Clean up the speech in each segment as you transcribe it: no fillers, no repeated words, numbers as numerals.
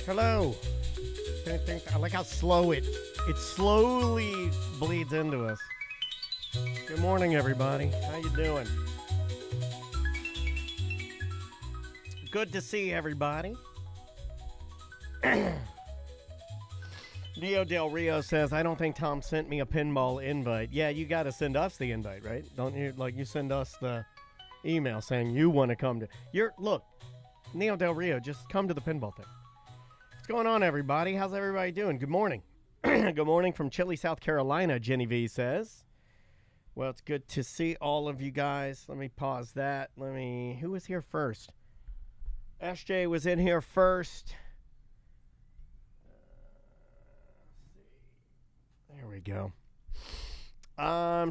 Hello. I like how slow it slowly bleeds into us. Good morning, everybody. How you doing? Good to see everybody. Neo Del Rio says, I don't think Tom sent me a pinball invite. Yeah, you got to send us the invite, right? Don't you? Like, you send us the email saying you want to come to... Look, Neo Del Rio, just come to the pinball thing. What's going on, everybody? How's everybody doing? Good morning. Good morning from chilly, South Carolina, Jenny V says. Well, it's good to see all of you guys. Let me pause that. Who was here first? SJ was in here first. There we go.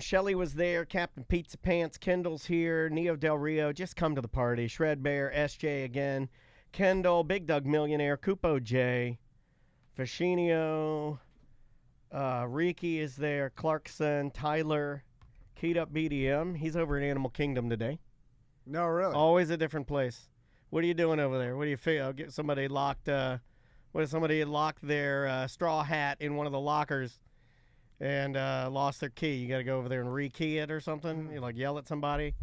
Shelly was there. Captain Pizza Pants. Kendall's here. Neo Del Rio. Just come to the party. Shred Bear. SJ again. Kendall. Big Doug Millionaire. Kupo J. Fascinio. Ricky is there. Clarkson, Tyler, Keyed Up BDM. He's over in Animal Kingdom today. No, really. Always a different place. What are you doing over there? What do you feel? Get somebody locked. What if somebody had locked their straw hat in one of the lockers and lost their key? You got to go over there and rekey it or something. You like yell at somebody,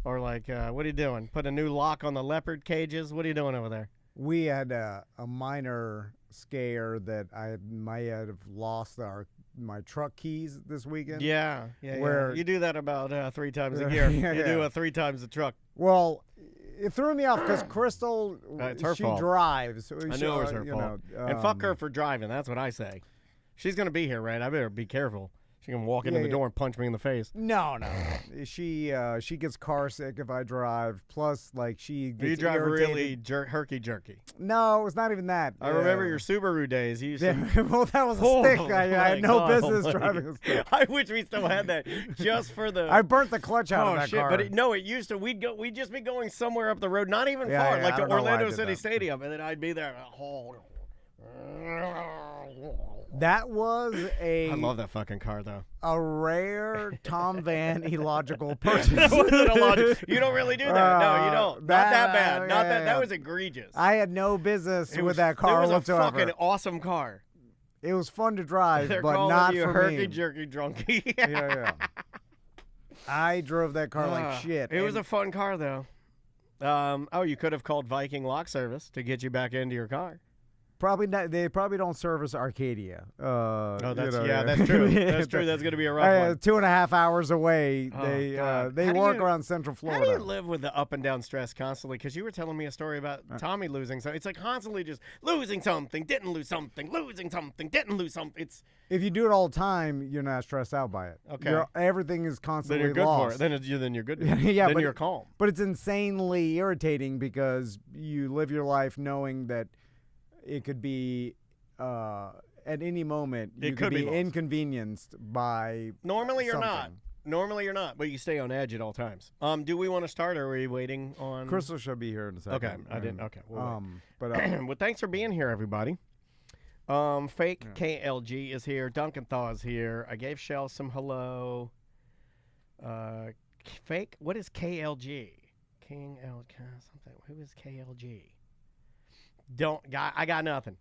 or like, what are you doing? Put a new lock on the leopard cages. What are you doing over there? We had a minor scare that I might have lost my truck keys this weekend. Yeah. Where You do that about 3 times a year. You do it 3 times the truck. Well, it threw me off because Crystal, it's her she fault. drives. I knew it was her fault. And fuck her for driving. That's what I say. She's going to be here, right? I better be careful. She can walk into the door and punch me in the face. No. She gets car sick if I drive. Plus, like, she gets You drive irritated. really herky-jerky. No, it's not even that. I remember your Subaru days. You used to... Well, that was a stick. I had no business driving a stick. I wish we still had that just for the... I burnt the clutch out of that shit, car. But it used to. We'd just be going somewhere up the road, not even Yeah, far, yeah, like I to don't know why I Orlando did City that. Stadium, and then I'd be there. That was I love that fucking car, though. a rare Tom Van illogical purchase. That wasn't a logic. You don't really do that. No, you don't. Not that bad. Not that. That was egregious. I had no business with that car It was whatsoever. a fucking awesome car. It was fun to drive, They're but calling not you for herky me. jerky drunkie. Yeah. I drove that car like shit. It was a fun car, though. You could have called Viking Lock Service to get you back into your car. Probably not. They probably don't service Arcadia. That's true. That's true. That's going to be a rough one. 2.5 hours away. Oh, they God. they How do work you- around Central How Florida. do you live with the up and down stress constantly? Because you were telling me a story about Tommy losing something. It's like constantly just losing something, didn't lose something, losing something, didn't lose something. It's If you do it all the time, you're not stressed out by it. Okay. Everything is then constantly you're good lost. for it. Then you're good. Yeah, then but you're calm. But it's insanely irritating because you live your life knowing that it could be at any moment you It could could be be lost. inconvenienced by Normally you're not. something. Normally you're not, but you stay on edge at all times. Do we want to start, or are we waiting on? Crystal should be here in a second. Okay, I didn't. Okay. We'll wait. But Well, thanks for being here, everybody. Fake KLG is here. Duncan Thaw is here. I gave Shell some hello. Fake. What is KLG? King L something. Who is KLG? I got nothing.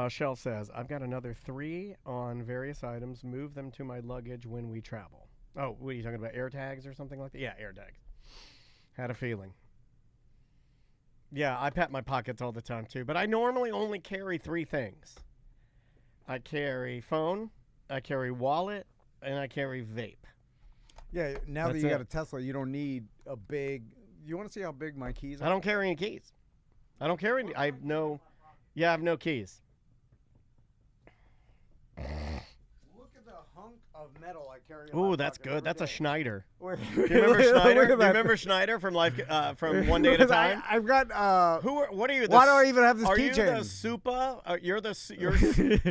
Shell says, I've got another 3 on various items. Move them to my luggage when we travel. Oh, what are you talking about? Air tags or something like that? Yeah, air tags. Had a feeling. Yeah, I pat my pockets all the time too, but I normally only carry 3 things. I carry phone, I carry wallet, and I carry vape. yeah, now That's that you it. got a Tesla, you don't need a big. You want to see how big my keys are? I don't carry any keys. I don't carry any. I have no keys. Look at the hunk of metal I carry. Ooh, that's good. That's a Schneider. Do Do you remember Schneider? Do you remember Schneider from from One Day at a Time? I've got. What are you? Why do I even have this Are you keychain? the super?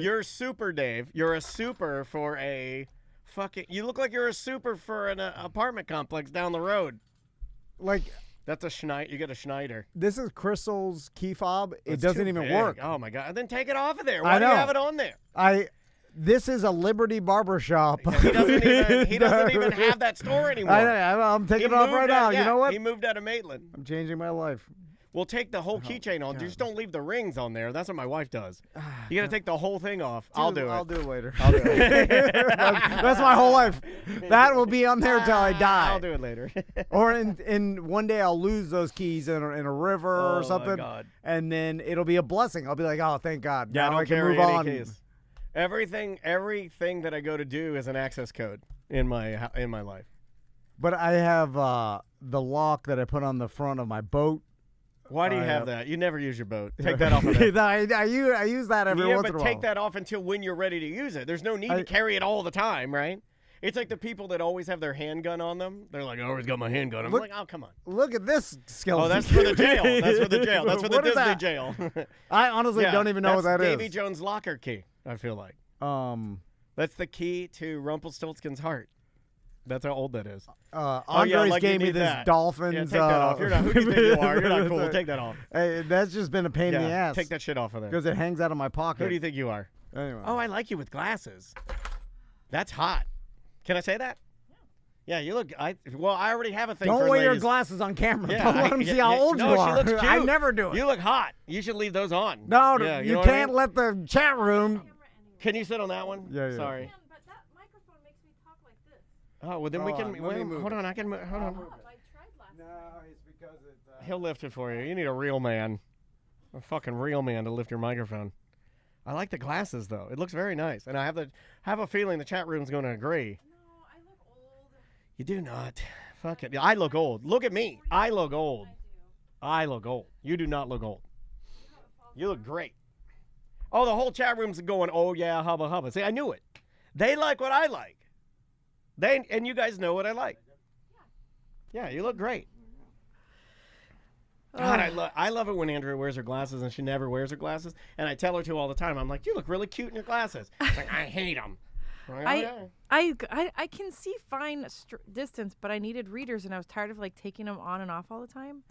You're super, Dave. You're a super for a fucking. You look like you're a super for an apartment complex down the road. Like, That's a Schneider. You get a Schneider. this is Crystal's key fob. It That's doesn't too even big. work. Oh my god! Then take it off of there. I Why do you know. have it on there? This is a Liberty barber shop. He doesn't even have that store anymore. I'm taking it off right now. You know what? He moved out of Maitland. I'm changing my life. We'll take the whole keychain on. Just don't leave the rings on there. That's what my wife does. You got to take the whole thing off. I'll do it. I'll do it later. I'll do it. That's my whole life. That will be on there till I die. I'll do it later. Or in one day I'll lose those keys in a river Oh, or my something, God. and then it'll be a blessing. I'll be like, oh, thank God. Yeah, I now don't I can carry move any on. keys. Everything that I go to do is an access code in my life. But I have the lock that I put on the front of my boat. Why do you I have have- that? You never use your boat. Take that off of there. I use that every Yeah, once but in a while. take that off until when you're ready to use it. There's no need to carry it all the time, right? It's like the people that always have their handgun on them. They're like, I always got my handgun. I'm Look- like, oh, come on. Look at this skeleton. Oh, that's for the jail. That's for the jail. That's for the What is Disney that? jail. I honestly Yeah, don't even know what that that's is. Davy Jones' locker key, I feel like. That's the key to Rumpelstiltskin's heart. That's how old that is. Andres like you gave me need this that. Dolphins. Yeah, take that off. You're not, who do you think you are? You're not cool. Take that off. Hey, that's just been a pain in the ass. Take that shit off of there. Because it hangs out of my pocket. Who do you think you are? Anyway. Oh, I like you with glasses. That's hot. Can I say that? Yeah, you look. I already have a thing Don't for wear your ladies. glasses on camera. Yeah, Don't let them see how old no, you she are. looks cute. I never do it. You look hot. You should leave those on. No, Yeah, you know what I can't mean? let the chat room. Can you sit on that one? Yeah. Sorry. But that microphone makes me talk like this. Oh, well, then we can. Let me move Hold it. on, I can. Hold on. I tried last No, it's because it's. He'll lift it for you. You need a real man, a fucking real man to lift your microphone. I like the glasses though. It looks very nice, and I have a feeling the chat room's going to agree. No, I look old. You do not. Fuck it. I look old. Look at me. I look old. I look old. You do not look old. You look great. Oh, the whole chat room's going, oh yeah, hubba hubba. See, I knew it. They like what I like. And you guys know what I like. Yeah, you look great. God, I love it when Andrea wears her glasses and she never wears her glasses. And I tell her to all the time. I'm like, you look really cute in your glasses. She's like, I hate them. I can see fine distance, but I needed readers, and I was tired of like taking them on and off all the time.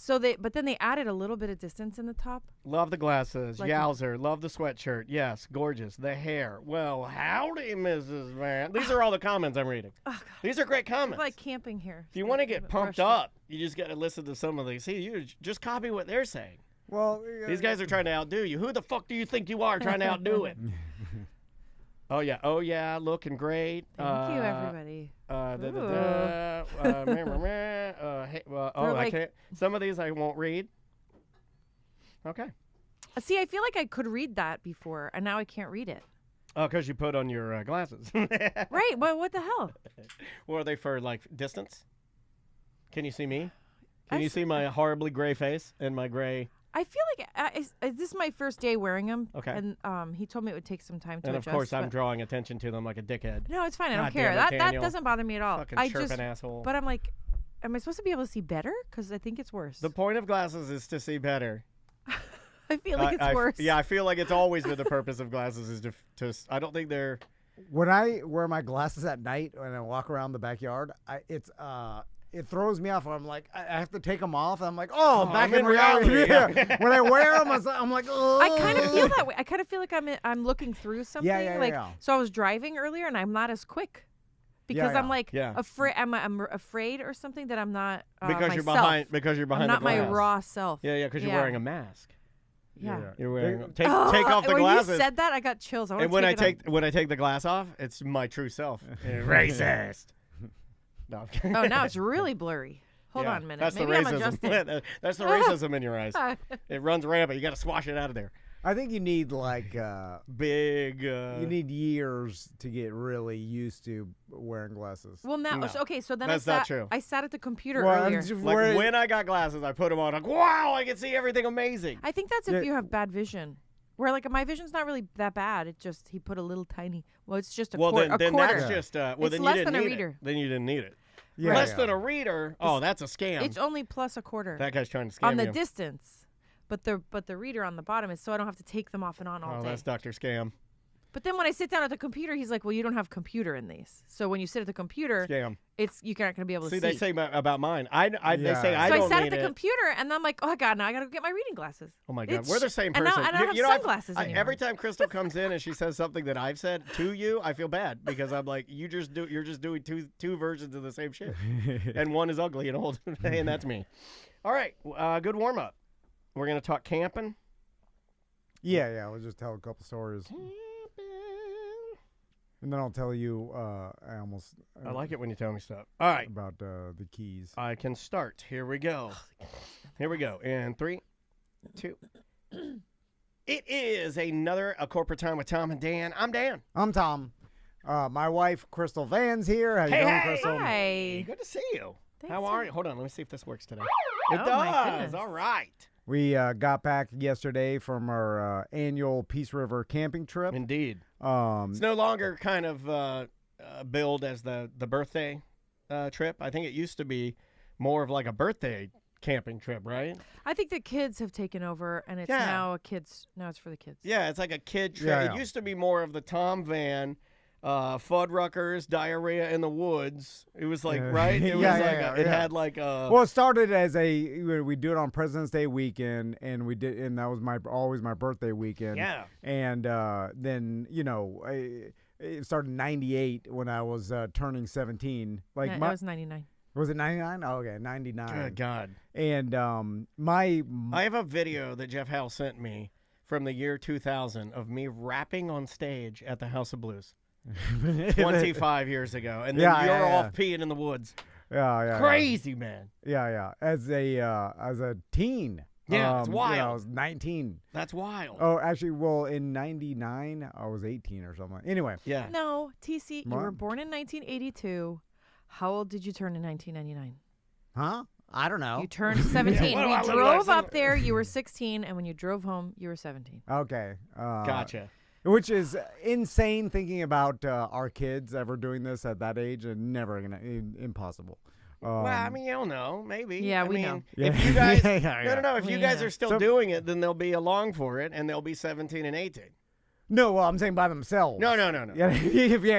But then they added a little bit of distance in the top. Love the glasses. Like Yowzer. Love the sweatshirt. Yes, gorgeous. The hair. Well, howdy, Mrs. Van. These are all the comments I'm reading. Oh, God. These are great It's comments. like camping here. If you want to get pumped up, you just got to listen to some of these. See, you just copy what they're saying. Well, These guys are trying to outdo you. Who the fuck do you think you are trying to outdo it? Oh yeah, looking great. Thank you, everybody. I can't. Some of these I won't read. Okay. See, I feel like I could read that before, and now I can't read it. Oh, because you put on your glasses. Right? Well, what the hell? Or are they for like distance? Can you see me? Can I you s- see my horribly gray face and my gray? I feel like this is my first day wearing them. Okay. And he told me it would take some time to And adjust. of course, I'm but- drawing attention to them like a dickhead. No, it's fine. I God don't care. damn it, That Daniel. doesn't bother me at all. Fucking I chirping just, asshole. but I'm like, am I supposed to be able to see better? Because I think it's worse. The point of glasses is to see better. I feel like it's worse. Yeah, I feel like it's always been the purpose of glasses is to. I don't think they're. when I wear my glasses at night when I walk around the backyard, it throws me off. I'm like, I have to take them off. I'm like, back I'm in in reality. reality, Yeah. When I wear them, I'm like, oh. I kind of feel that way. I kind of feel like I'm looking through something. Like, yeah. So I was driving earlier, and I'm not as quick because Yeah, I'm like yeah. afraid. I'm afraid or something that I'm not Because you're myself. behind. Because you're behind I'm not the glass. my raw self. Yeah, because you're Yeah. wearing a mask. Yeah. You're wearing. They- Take off the when glasses. you said that, I got chills. I And when I take take the glass off, it's my true self. Racist. No. Oh, now it's really blurry. Hold Yeah, on a minute. That's Maybe the I'm racism. adjusting. That's the racism in your eyes. It runs rampant. You got to swash it out of there. I think you need like Big. you need years to get really used to wearing glasses. Well, now, No. so then That's I not sat. true. I sat at the computer Well, I'm earlier. just Like wearing- when I got glasses, I put them on. Like, wow, I can see everything amazing. I think that's if Yeah. you have bad vision. Where like my vision's not really that bad. It just he put a little tiny. Well, it's just a, Well, quar- then a quarter. that's just. Well, It's then less you didn't than a need reader. it. Then you didn't need it. Yeah, Less yeah. than a reader. Oh, that's a scam. It's only plus a quarter That guy's trying to scam on the you. distance, but the reader on the bottom is so I don't have to take them off and on all Oh, day. that's Dr. Scam. But then when I sit down at the computer, he's like, "Well, you don't have computer in these. So when you sit at the computer, Scam. you're not going to be able to See, see." they say about mine. They say Yeah. I so don't I sat need at the it. computer, and I'm like, "Oh God, now I got to get my reading glasses." Oh my God, It's- we're the same and person. now I don't have know, sunglasses anymore. every time Crystal comes in and she says something that I've said to you, I feel bad because I'm like, you're just doing two versions of the same shit, and one is ugly and old, and that's me. All right, good warm up. We're gonna talk camping. Yeah. We'll just tell a couple stories, and then I'll tell you. I like it when you tell me stuff. All right, about the keys. I can start. Here we go. Here we go. In 3, 2. It is a corporate time with Tom and Dan. I'm Dan. I'm Tom. My wife Crystal Van's here. How you Hey, doing, hey. Crystal? Hi. Good to see you. Thanks How for- are you? Hold on, let me see if this works today. Oh, It my does. goodness. All right. We got back yesterday from our annual Peace River camping trip. Indeed. Um, It's no longer kind of billed as the birthday trip. I think it used to be more of like a birthday camping trip, right? I think the kids have taken over, and it's Yeah. now it's for the kids. Yeah, it's like a kid trip. Yeah, It yeah. used to be more of the Tom van. Fuddruckers, diarrhea in the woods. It was like, Yeah. right? It was Yeah, like, yeah, it yeah. had like Well, it started as we do it on President's Day weekend, and that was always my birthday weekend. yeah. And then it started in '98 when I was turning 17. Like That was 99. was it '99? Oh, okay, '99. Good God. And I have a video that Jeff Howell sent me from the year 2000 of me rapping on stage at the House of Blues 25 years ago, and then Yeah, you're yeah, off peeing in the woods. yeah, Crazy, man. yeah. As a teen. Yeah, it's wild. I was 19. That's wild. Oh, actually, well, in '99 I was 18 or something. Anyway. Yeah. No, TC, you What? were born in 1982. How old did you turn in 1999? Huh? I don't know. You turned 17. What do I We look drove like? up there. You were 16, and when you drove home, you were 17. Okay. Gotcha. Which is insane thinking about our kids ever doing this at that age, and never gonna impossible. Well, I mean, you don't know. Maybe. Yeah, I we mean, know. If you guys, Yeah. no. If you We guys know. are still So- doing it, then they'll be along for it, and they'll be 17 and 18. No, well, I'm saying by themselves. No. Yeah,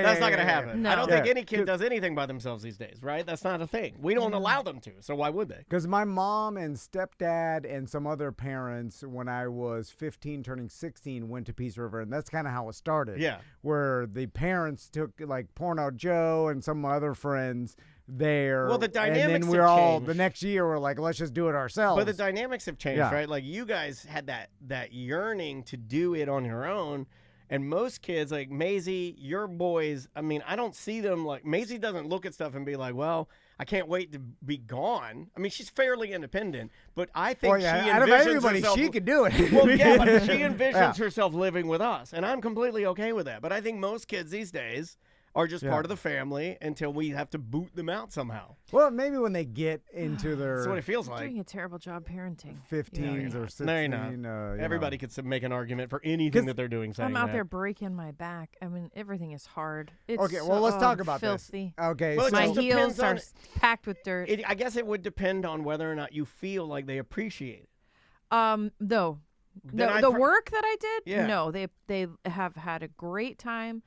That's not gonna happen. No. I don't Yeah. think any kid does anything by themselves these days, right? That's not a thing. We don't allow them to, so why would they? Because my mom and stepdad and some other parents, when I was 15, turning 16, went to Peace River, and that's kind of how it started. Yeah. Where the parents took like Porno Joe and some other friends there. Well, the and dynamics then we're have all changed. the next year we're like, let's just do it ourselves. But the dynamics have changed, Yeah. right? Like you guys had that yearning to do it on your own. And most kids, like Maisie, your boys, I mean, I don't see them like Maisie doesn't look at stuff and be like, well, I can't wait to be gone. I mean, she's fairly independent, but I think she out of envisions everybody, herself. she could do it. Well, yeah, but she envisions Yeah. herself living with us, and I'm completely okay with that. But I think most kids these days are just Yeah. part of the family until we have to boot them out somehow. Well, maybe when they get into That's what their it feels You're like. doing a terrible job parenting. 15s or 16. No, you're not. Everybody could make an argument for anything 'Cause that they're doing. Saying I'm out that. there breaking my back. I mean, everything is hard. It's Okay, well, let's talk about filthy. this. Okay, Well, it so My just heels depends are on- packed with dirt. I guess it would depend on whether or not you feel like they appreciate it. No. Then The, I'd the pro- work that I did, Yeah. no, they have had a great time.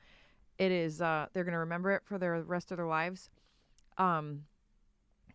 It is they're gonna remember it for the rest of their lives.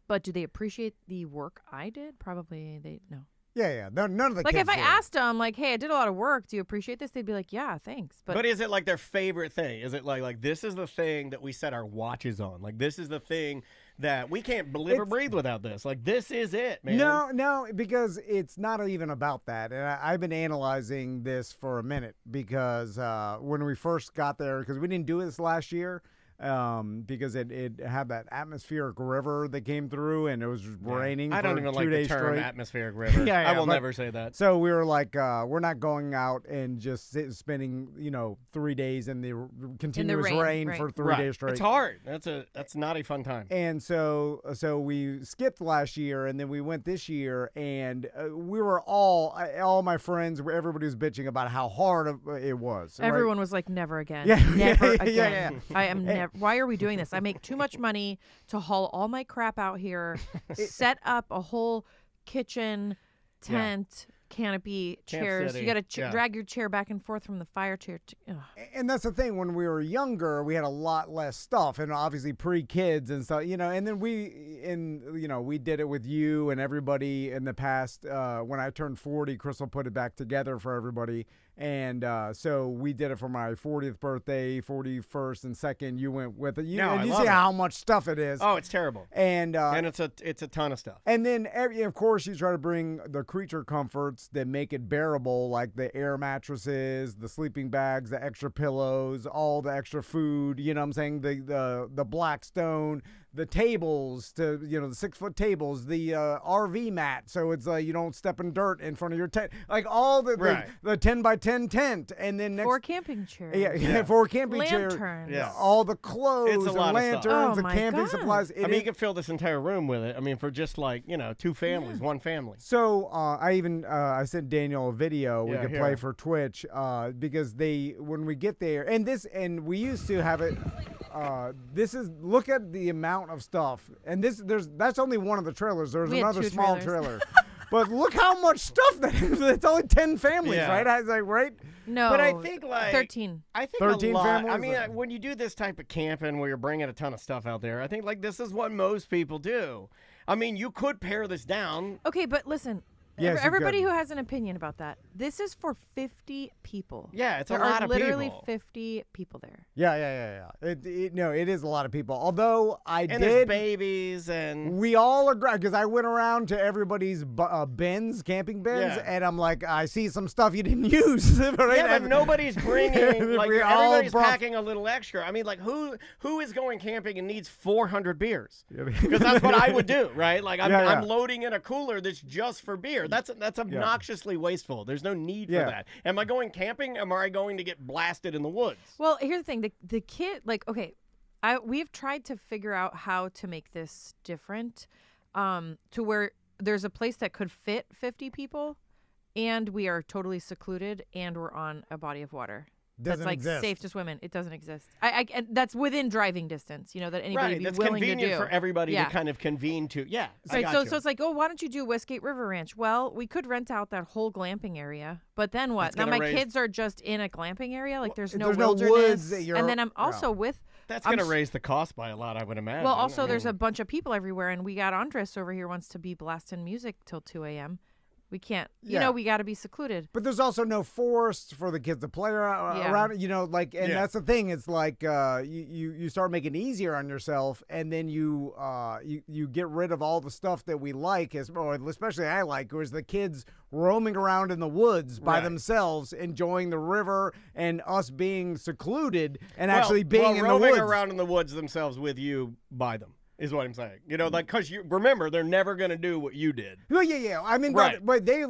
But do they appreciate the work I did? Probably they no. yeah. None of the Like kids if I do. asked them, like, hey, I did a lot of work. Do you appreciate this? They'd be like, yeah, thanks. But is it like their favorite thing? Is it like this is the thing that we set our watches on? Like this is the thing that we can't live or It's- breathe without this. Like this is it, man. No, because it's not even about that. And I've been analyzing this for a minute because when we first got there, because we didn't do this last year, because it had that atmospheric river that came through and it was raining I for don't even 2 like the days term straight. atmospheric river. Yeah, I will but- never say that. So we were like, we're not going out and just spending, 3 days in the continuous rain, rain for right. 3 days straight. It's hard. That's not a fun time. And so we skipped last year, and then we went this year, and we were all my friends, everybody was bitching about how hard it was. right? Everyone was like, never again. Yeah, Never yeah, yeah, again. I am never. Why are we doing this? I make too much money to haul all my crap out here, set up a whole kitchen, tent, canopy, Camp chairs. City, You got to yeah. drag your chair back and forth from the fire chair. Ugh. And that's the thing. When we were younger, we had a lot less stuff, and obviously pre-kids and stuff, And then we did it with you and everybody in the past. When I turned 40, Crystal put it back together for everybody, and so we did it for my 40th birthday, 41st and 2nd. You went with it. No, and I you love see it. how much stuff it is. Oh, it's terrible. And it's a ton of stuff. And then, of course, you try to bring the creature comforts that make it bearable, like the air mattresses, the sleeping bags, the extra pillows, all the extra food. You know what I'm saying? The Blackstone, the tables, the 6-foot tables, the RV mat, so it's you don't step in dirt in front of your tent, like all the 10x10 tent, and then next 4 camping chairs. yeah, 4 camping chairs, Lanterns. Yeah. all the clothes, It's a and lot of stuff. lanterns, Oh the my camping God. supplies. I mean, you could fill this entire room with it. I mean, for just like 2 families, one family. So I sent Daniel a video we Yeah, could here. play for Twitch because when we get there and we used to have it. Look at the amount of stuff, and that's only one of the trailers. There's We had another 2 small trailers. trailer. But look how much stuff that is. It's only 10 families, Yeah. right? I was like, right? No, But I think like 13. I think 13 a lot. I families? mean, when you do this type of camping where you're bringing a ton of stuff out there, I think like this is what most people do. I mean, you could pare this down. Okay, but listen. Yes, you everybody could. who has an opinion about that, this is for 50 people. Yeah, it's a there lot are of literally people. 50 people there. Yeah. It is a lot of people. Although And there's babies and we all agree, because I went around to everybody's bins, camping bins, Yeah. and I'm like, I see some stuff you didn't use. Right? yeah, but nobody's bringing like We all everybody's brought- packing a little extra. I mean, like who is going camping and needs 400 beers? Because that's what I would do, right? Like I'm Yeah. loading in a cooler that's just for beer. That's obnoxiously wasteful. There's no need for Yeah. that. Am I going camping? Am I going to get blasted in the woods? Well, here's the thing. The kid, like, okay, we've tried to figure out how to make this different to where there's a place that could fit 50 people and we are totally secluded and we're on a body of water. Doesn't that's like exist. safe to swim in. It doesn't exist. And that's within driving distance, that anybody Right, would be that's willing to convenient do. for everybody Yeah. to kind of convene to. Yeah, I Right, got so you. it's like, oh, why don't you do Westgate River Ranch? Well, we could rent out that whole glamping area, but then what? That's Now gonna my raise- kids are just in a glamping area, like there's no there's no wilderness, woods that you're- and then I'm yeah. also with. That's I'm going to s- raise the cost by a lot, I would imagine. Well, also there's I a bunch of people everywhere, and we got Andres over here wants to be blasting music till 2 a.m. We can't, Yeah. we got to be secluded. But there's also no forest for the kids to play Yeah. around. And Yeah. that's the thing. It's like you start making it easier on yourself, and then you get rid of all the stuff that we like, or especially I like, was the kids roaming around in the woods by Right. themselves, enjoying the river, and us being secluded and actually being in the roaming woods. around in the woods themselves with you by them is what I'm saying. Like, because you remember, they're never going to do what you did. Well, yeah. I mean, Right. but they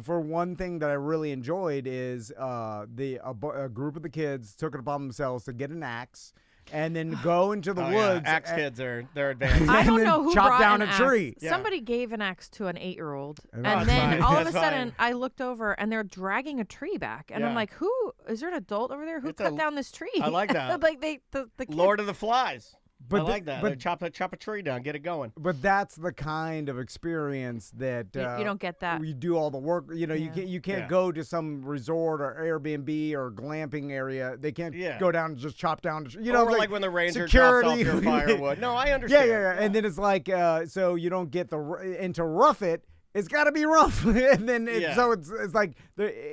for one thing that I really enjoyed is a group of the kids took it upon themselves to get an axe and then go into the Oh, yeah. woods. Axe kids they're advanced. I And don't then know who chop brought down an a axe. tree. Yeah. Somebody gave an axe to an 8-year-old, And and that's then fine. all of a That's sudden fine. I looked over and they're dragging a tree back, and I'm Yeah. like, who is there an adult over there who It's cut a- down this tree? I like that. like the kids. Lord of the Flies. But I the- like that. but- They chop a tree down, get it going. But that's the kind of experience that You don't get that. You do all the work. You Yeah. can't Yeah. go to some resort or Airbnb or glamping area. They can't Yeah. go down and just chop down. Or like when the ranger security. chops off your firewood. No, I Yeah, understand. And then it's like, so you don't get and to rough it. It's got to be rough, and then so it's like,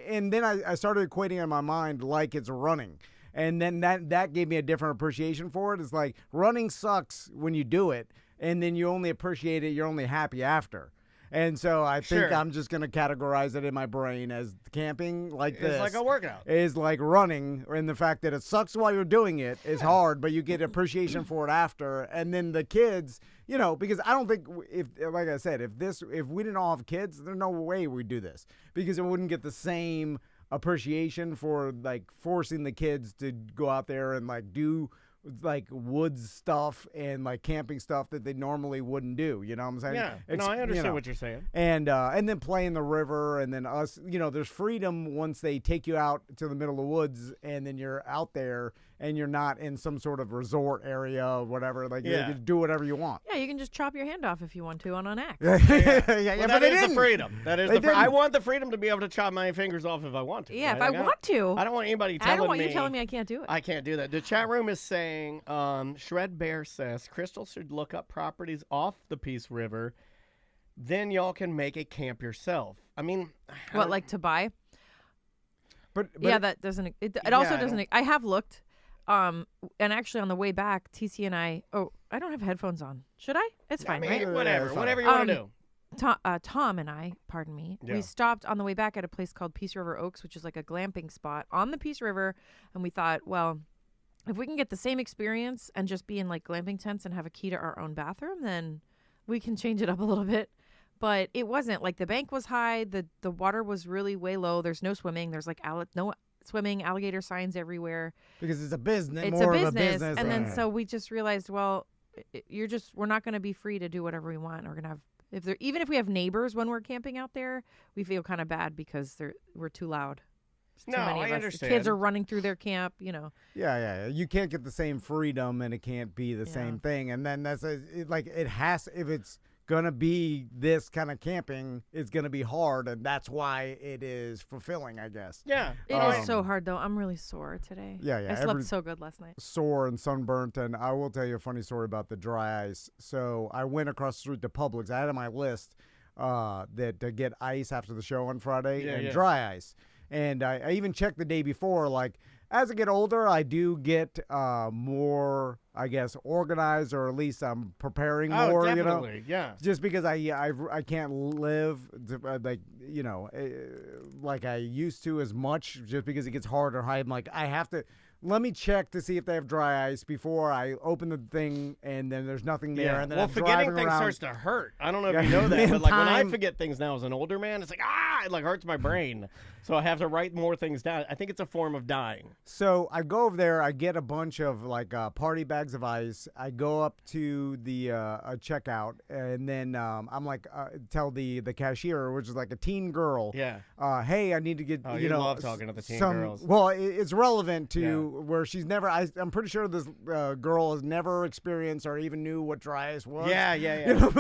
and then I started equating in my mind like it's running, and then that gave me a different appreciation for it. It's like running sucks when you do it, and then you only appreciate it. You're only happy after. And so I think Sure. I'm just going to categorize it in my brain as camping like this. It's like a workout. Is like running, and the fact that it sucks while you're doing it is hard, but you get appreciation for it after. And then the kids, because I don't think like I said, if we didn't all have kids, there's no way we'd do this, because it wouldn't get the same appreciation for like forcing the kids to go out there and like do like woods stuff and like camping stuff that they normally wouldn't do. You know what I'm saying? Yeah. No, I understand what you're saying. And then play in the river, and then us, there's freedom once they take you out to the middle of the woods, and then you're out there and you're not in some sort of resort area or whatever. Like you can do whatever you want. Yeah, you can just chop your hand off if you want to on an axe. Yeah, Well, but that they is the didn't. freedom. That is They the I didn't. want the freedom to be able to chop my fingers off if I want to. Yeah, right? if I want to. I don't want anybody I telling don't want me. you telling me I can't do it. I can't do that. The chat room is saying, Shred Bear says, Crystal should look up properties off the Peace River. Then y'all can make a camp yourself. I mean, What, like to buy? But Yeah, that doesn't. It also I doesn't. don't- I have looked. And actually on the way back, TC and I. Oh, I don't have headphones on. Should I? It's I fine, mean, right? whatever, it's fine. whatever you want to do. Tom and I, pardon me, Yeah. we stopped on the way back at a place called Peace River Oaks, which is like a glamping spot on the Peace River, and we thought, well, if we can get the same experience and just be in like glamping tents and have a key to our own bathroom, then we can change it up a little bit. But it wasn't like the bank was high, the water was really way low. There's no swimming. There's like no swimming, alligator signs everywhere. because it's a business, It's more a of a business, business. and then so we just realized, well, we're not going to be free to do whatever we want. We're gonna have even if we have neighbors when we're camping out there, we feel kind of bad because we're too loud. There's too No, many of I us. The understand. kids are running through their camp. Yeah. You can't get the same freedom, and it can't be the same thing. And then that's like it has. If it's gonna be this kind of camping is gonna be hard, and that's why it is fulfilling, I guess. Yeah. It is so hard though. I'm really sore today. Yeah. I slept so good last night. Sore and sunburnt, and I will tell you a funny story about the dry ice. So I went across the street to Publix. I had on my list that to get ice after the show on Friday and dry ice. And I even checked the day before, like, as I get older, I do get more, I guess, organized, or at least I'm preparing more, definitely. Yeah. Just because I can't live like I used to as much, just because it gets harder. I'm like, I have to. Let me check to see if they have dry ice before I open the thing, and then there's nothing there. And then I'm forgetting things around. Starts to hurt. I don't know if you know that, but like when I forget things now as an older man, it's like, it like hurts my brain. So I have to write more things down. I think it's a form of dying. So I go over there. I get a bunch of like party bags of ice. I go up to the checkout, and then I'm like, tell the cashier, which is like a teen girl. Yeah. Hey, I need to get. Oh, you love talking to the teen girls. Well, it's relevant to where she's never. I'm pretty sure this girl has never experienced or even knew what dry ice was. Yeah.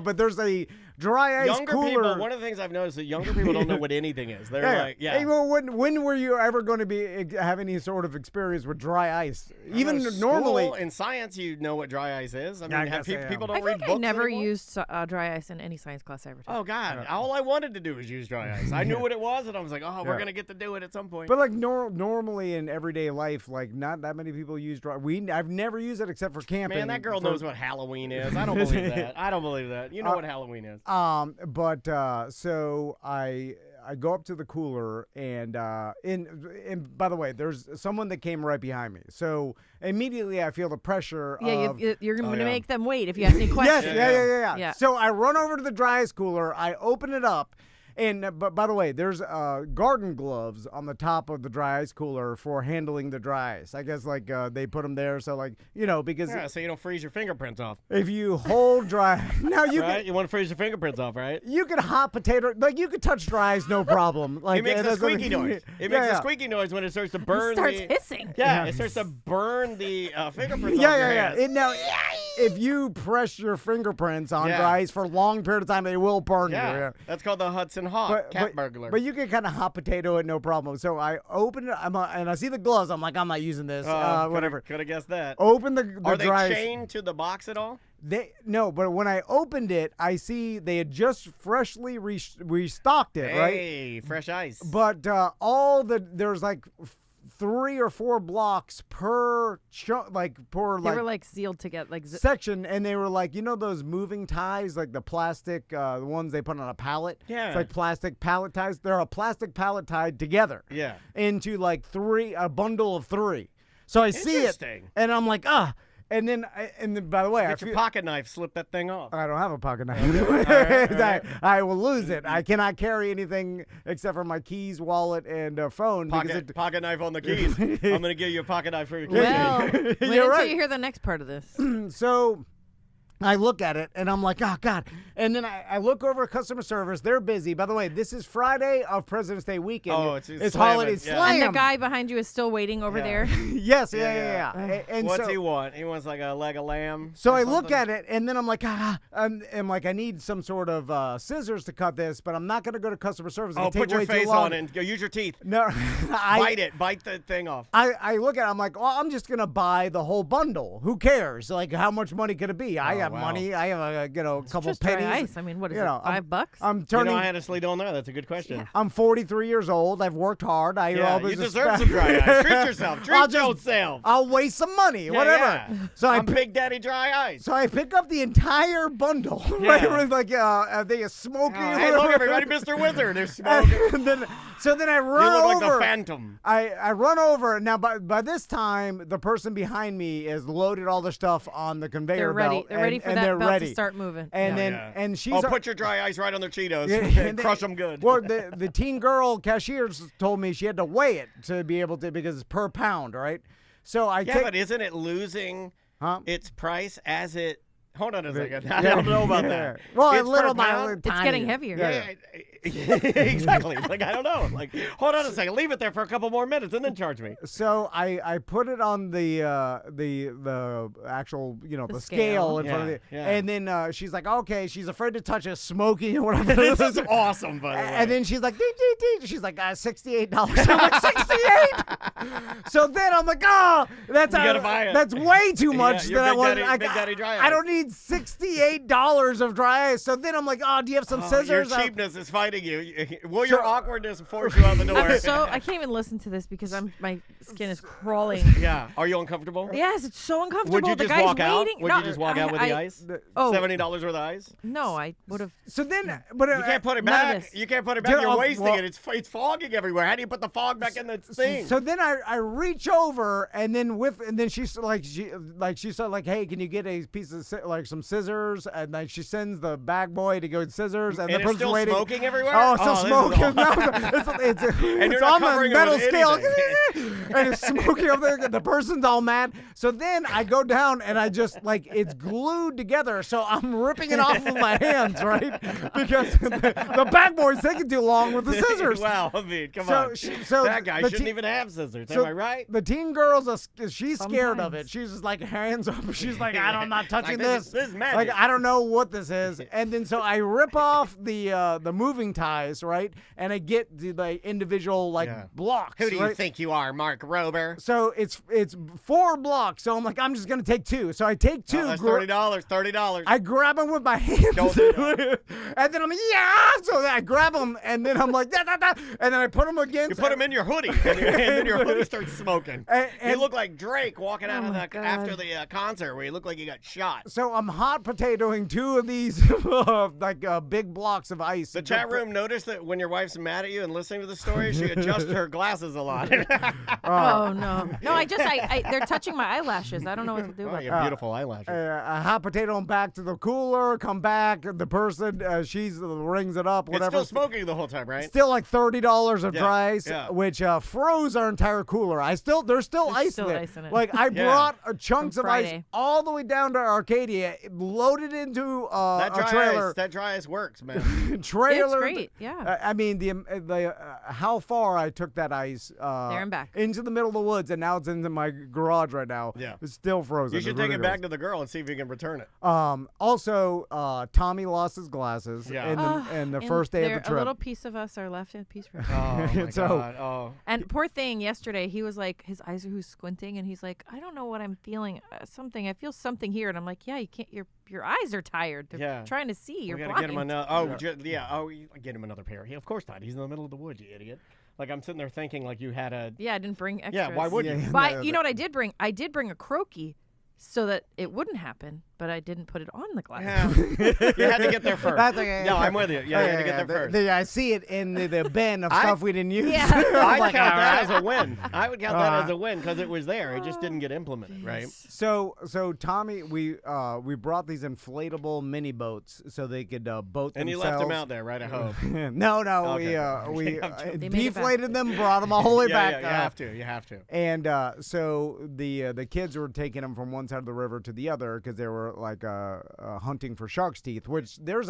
But there's a dry ice younger cooler. People. One of the things I've noticed is that younger people don't know what anything is. They're like, Hey, well, when were you ever going to have any sort of experience with dry ice? Even normally in science, you know what dry ice is. I mean, people don't read books I never anymore? used dry ice in any science class I ever took. Oh God! All I wanted to do was use dry ice. I knew what it was, and I was like, we're gonna get to do it at some point. But like normally in everyday life, like not that many people use dry. I've never used it except for camping. Man, that girl knows what Halloween is. I don't believe that. I don't believe that. You know what Halloween is. So I go up to the cooler, and by the way, there's someone that came right behind me. So immediately I feel the pressure of... You're going to make them wait if you ask any questions. Yeah. So I run over to the dry ice cooler, I open it up, but by the way, there's garden gloves on the top of the dry ice cooler for handling the dry ice. I guess like they put them there so like, because... Yeah, so you don't freeze your fingerprints off. If you hold dry... Now you right? You want to freeze your fingerprints off, right? You can hot potato... Like you could touch dry ice, no problem. Like it makes a squeaky noise. It makes a squeaky noise when it starts to burn. It starts hissing. Yeah, it starts to burn the fingerprints off your hands. Now, if you press your fingerprints on dry ice for a long period of time, they will burn you. Yeah, that's called the Hudson Hawk, cat burglar. But you can kind of hot potato it, no problem. So I open it, and I see the gloves. I'm like, I'm not using this. Whatever. Could have guessed that. Open the Are dry they chained to the box at all? No, but when I opened it, I see they had just freshly restocked it, right? Hey, fresh ice. But there's like 3 or 4 blocks per they were like sealed together, like section, and they were like, those moving ties, like the plastic, the ones they put on a pallet. Yeah, it's like plastic pallet ties. They're a plastic pallet tied together. Yeah, into like a bundle of 3. So I see it, and I'm like, And then, by the way, get your pocket knife, slip that thing off. I don't have a pocket knife. All right. I will lose it. I cannot carry anything except for my keys, wallet, and phone. Pocket knife on the keys. I'm going to give you a pocket knife for your keys. Well, wait until you hear the next part of this. So I look at it, and I'm like, oh, God. And then I look over at customer service. They're busy. By the way, this is Friday of President's Day weekend. Oh, it's holiday. And the guy behind you is still waiting over there. Yes, yeah. And what's he want? He wants like a leg of lamb. So I look at it, and then I'm like, I'm like, I need some sort of scissors to cut this, but I'm not going to go to customer service. Put your face on it and go use your teeth. No, bite the thing off. I look at it, I'm like, well, I'm just going to buy the whole bundle. Who cares? Like, how much money could it be? I have money. I have a couple just pennies. Dry ice. I mean, what is it? $5? I'm turning. I honestly don't know. That's a good question. Yeah. I'm 43 years old. I've worked hard. You deserve some dry ice. Treat yourself. Treat yourself. I'll waste some money. Whatever. Yeah. So I'm Big Daddy Dry Ice. So I pick up the entire bundle. Right? It was like they are smoking. Hey, look, everybody, Mr. Wizard. They're smoking. Then I run over. You look like the Phantom. I run over. Now, by this time, the person behind me has loaded all the stuff on the conveyor belt. They're ready for that belt to start moving. And she's... put your dry ice right on their Cheetos and crush them good. Well, the teen girl cashier told me she had to weigh it to be able to, because it's per pound, right? So but isn't it losing its price as it Hold on a second. I don't know about that. Well, It's a little per pound? bit. It's getting heavier. Yeah, exactly. Like, I don't know. Like, hold on a second. Leave it there for a couple more minutes and then charge me. So I put it on the actual the scale in front of it, and then she's like, okay, she's afraid to touch it, smoking or whatever. This is awesome, by the way. And then she's like, she's like, $68. I'm like, 68. So then I'm like, oh, that's You gotta buy it. that's way too much. you're that Big Daddy Dry Ice. I don't need $68 of dry ice. So then I'm like, oh, do you have some scissors? Your cheapness is fighting you. Will your awkwardness force you out the door? I can't even listen to this because my skin is crawling. Yeah. Are you uncomfortable? Yes, it's so uncomfortable. Would you the just guy's walk out? waiting. Would you just walk out with the ice? $70 worth of ice? No, I would have. So then, but You can't put it None of back. this. You can't put it back. You're wasting it. It's fogging everywhere. How do you put the fog back in the thing? So then I reach over and then she's like she said like, hey, can you get a piece of some scissors? And then she sends the bag boy to go get scissors, and the it's person's still waiting. smoking everywhere? Oh, it's still this is smoking. awful. It's you're not on the covering it metal with scale, anything. and it's smoking over there. The person's all mad. So then I go down and I just it's glued together. So I'm ripping it off with my hands, right? Because the bag boy's taking too long with the scissors. Wow, I mean, come So on. so That guy the shouldn't even have scissors. so Am I right? The teen girl's she's scared of Sometimes. it. She's just like hands up. She's like, I'm not touching Like, this. this is magic. Like I don't know what this is. And then so I rip off the moving ties, right? And I get the individual blocks. Who do you right? think you are, Mark Rober? So it's 4 blocks. So I'm like, I'm just gonna take 2. So I take 2. Oh, that's $30. I grab them with my hands, Don't do that. and then I'm like, yeah. So then I grab them, and then I'm like, da, da, da, and then I put them against. You put them in your hoodie, and then your hoodie starts smoking. And- you look like Drake walking out of my God. after the concert where you look like you got shot. So I'm hot potatoing 2 of these big blocks of ice. The chat room noticed that when your wife's mad at you and listening to the story, she adjusts her glasses a lot. Oh no, they're touching my eyelashes. I don't know what to do about you that. have beautiful eyelashes. I hot potato them back to the cooler, come back. The person, she rings it up, It's whatever. still smoking the whole time, right? Still like $30 of Yeah, dry ice, yeah. which froze our entire cooler. There's still ice still in it. ice in it. Like I Yeah. brought chunks From of ice Friday. all the way down to Arcadia, loaded into that a trailer. that dry ice works, man. Trailer. It's great, yeah. I mean the how far I took that ice There and back. into the middle of the woods, and now it's into my garage right now. Yeah. It's still frozen. You should It's take it ridiculous. back to the girl and see if you can return it. Also, Tommy lost his glasses Yeah. in the first day of the A little trip. piece of us are left in peace. Oh, my So- God. Oh. And poor thing, yesterday he was like, his eyes are squinting, and he's like, I don't know what I'm feeling. Something, I feel something here, and I'm like, yeah, you can't. Your eyes are tired. They're Yeah. trying to see. You're We gotta blind. get him another. Oh, get him another pair. Of course not. He's in the middle of the woods, you idiot. Like I'm sitting there thinking like you had a. Yeah, I didn't bring extras. Yeah, why would you? Yeah. But you know what I did bring? I did bring a croaky so that it wouldn't happen, but I didn't put it on the glasses. Yeah. You had to get there first. That's okay. No, I'm with you. Yeah, you had to get there first. I see it in the bin of stuff we didn't use. Yeah. I Like, count all that right. as a win. I would count that as a win because it was there. It just didn't get implemented, right? So Tommy, we brought these inflatable mini boats so they could boat And you themselves. left them out there, right? I hope. No, Okay. we I'm joking. They made it back. deflated them, brought them all the way Yeah, back. you have to. You have to. And so the kids were taking them from one side of the river to the other because they were like hunting for shark's teeth, which there's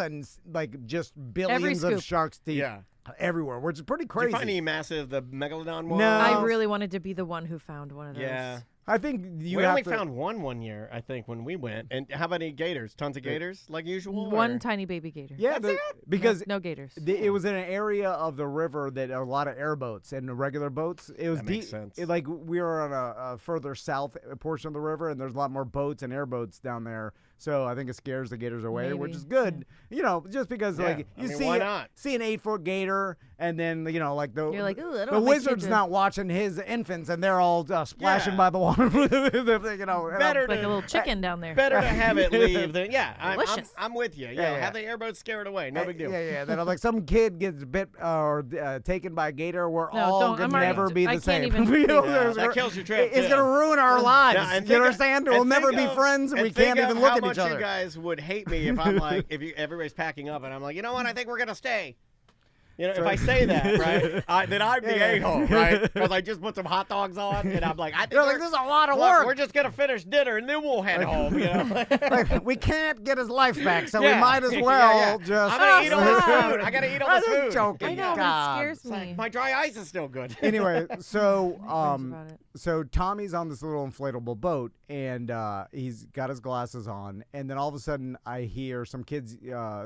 just billions of scoop. shark's teeth Yeah. everywhere, which is pretty Did crazy. you find any massive, the megalodon one? No. I really wanted to be the one who found one of those. Yeah. I think you We have only to, found one year, I think, when we went. And how about any gators? Tons of gators, like usual? One or- tiny baby gator. Yeah, That's because No gators. it was in an area of the river that a lot of airboats and regular boats. It was That makes sense. Like we were on a further south portion of the river, and there's a lot more boats and airboats down there. So I think it scares the gators away, which Maybe, is good. You know, just because Yeah, like I you mean, why not? see an 8-foot gator, and then like the You're like, ooh, I don't the want my kid wizard's to-" not watching his infants, and they're all splashing Yeah. by the water. and Better Like to- a little chicken down there. Better to have it leave than Delicious. I'm with you. Yeah, yeah. Have the airboat scared away. No big deal. Yeah. Then like some kid gets bit or taken by a gator, we're No, all don't- gonna I'm already- never be I the can't same. even- You know, Yeah, there's- that kills your trip, It's too. gonna ruin our lives. Now, and You think of- understand? and We'll never think be of- friends, and we think can't of even look how at much each other. You guys would hate me if I'm like, if everybody's packing up and I'm like, you know what? I think we're gonna stay. You know, if I say that, right, then I'm the a-hole, right? Because I just put some hot dogs on, and I'm like, I think This is a lot of look, work. we're just gonna finish dinner, and then we'll head home. You know, Like, we can't get his life back, so we Yeah. might as Yeah, well yeah. just. I'm gonna eat all this stop. food. I gotta eat all this I'm food. joking. I know, but God. it scares It's like, me. my dry ice is still good. Anyway, so About it. so Tommy's on this little inflatable boat, and he's got his glasses on, and then all of a sudden I hear some kids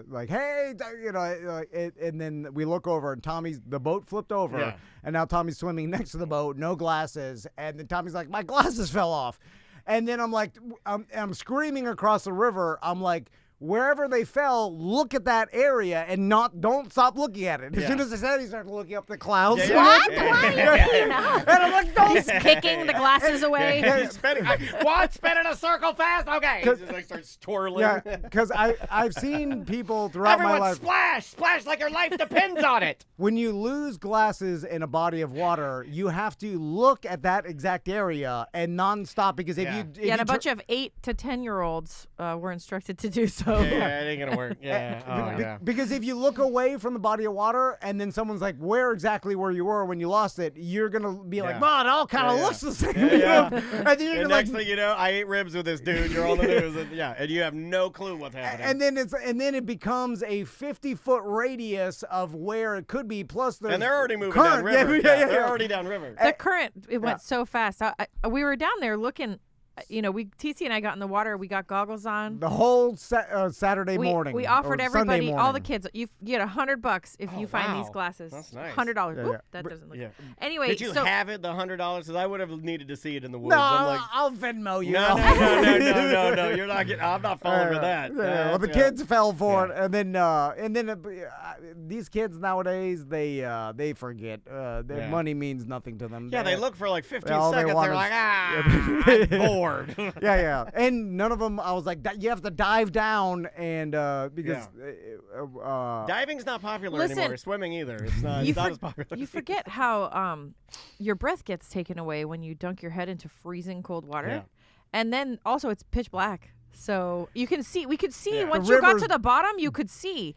like, "Hey," you know, and then we look over, and the boat flipped over, Yeah. and now Tommy's swimming next to the boat, no glasses, and then Tommy's like, "My glasses fell off," and then I'm like, I'm screaming across the river, I'm like, wherever they fell, look at that area and don't stop looking at it. As Yeah. soon as I said, he started looking up the clouds. What? Why are you doing that? And I'm like, don't. He's kicking the glasses away. He's spinning. Spin in a circle fast. Okay. He just like starts twirling. Yeah, because I've seen people throughout Everyone my life. splash like your life depends on it. When you lose glasses in a body of water, you have to look at that exact area and nonstop, because if Yeah. you Yeah, and a bunch of 8 to 10-year-olds were instructed to do so. Yeah, it ain't gonna work. Yeah. Oh, yeah. because if you look away from the body of water and then someone's like, where exactly where you were when you lost it, you're gonna be like, Yeah. "Man, it all kind of Yeah, looks the same." Yeah, you yeah. know? And then you're And like, next thing you know, I ate ribs with this dude. You're on the news, and you have no clue what's happening. and then it becomes a 50-foot radius of where it could be. Plus, there's And they're already moving current. downriver. Yeah. They're already downriver. The current, it went so fast. We were down there looking, TC and I got in the water. We got goggles on. The whole Saturday We, morning. we offered or Sunday everybody, all the morning. kids, you get $100 if you find these wow. glasses. That's nice. $100. Yeah, Oop, yeah. that But- doesn't look Yeah. Anyway, Did you so have it, the $100? Because I would have needed to see it in the woods. No, I'm like, I'll Venmo you. no. You're not getting. I'm not falling for that. Well, the kids fell for it, and then these kids nowadays they forget. Their Yeah. money means nothing to them. Yeah, they look for like 15 all they seconds. want They're is- like, I'm bored. Yeah, and none of them. I was like, you have to dive down, and because Diving's not popular Listen, anymore. Swimming either. It's not, you, it's not for- as popular. you forget how your breath gets taken away when you dunk your head into freezing cold water. Yeah. And then also it's pitch black. So we could see Yeah. once The you got rivers- to the bottom, you could see.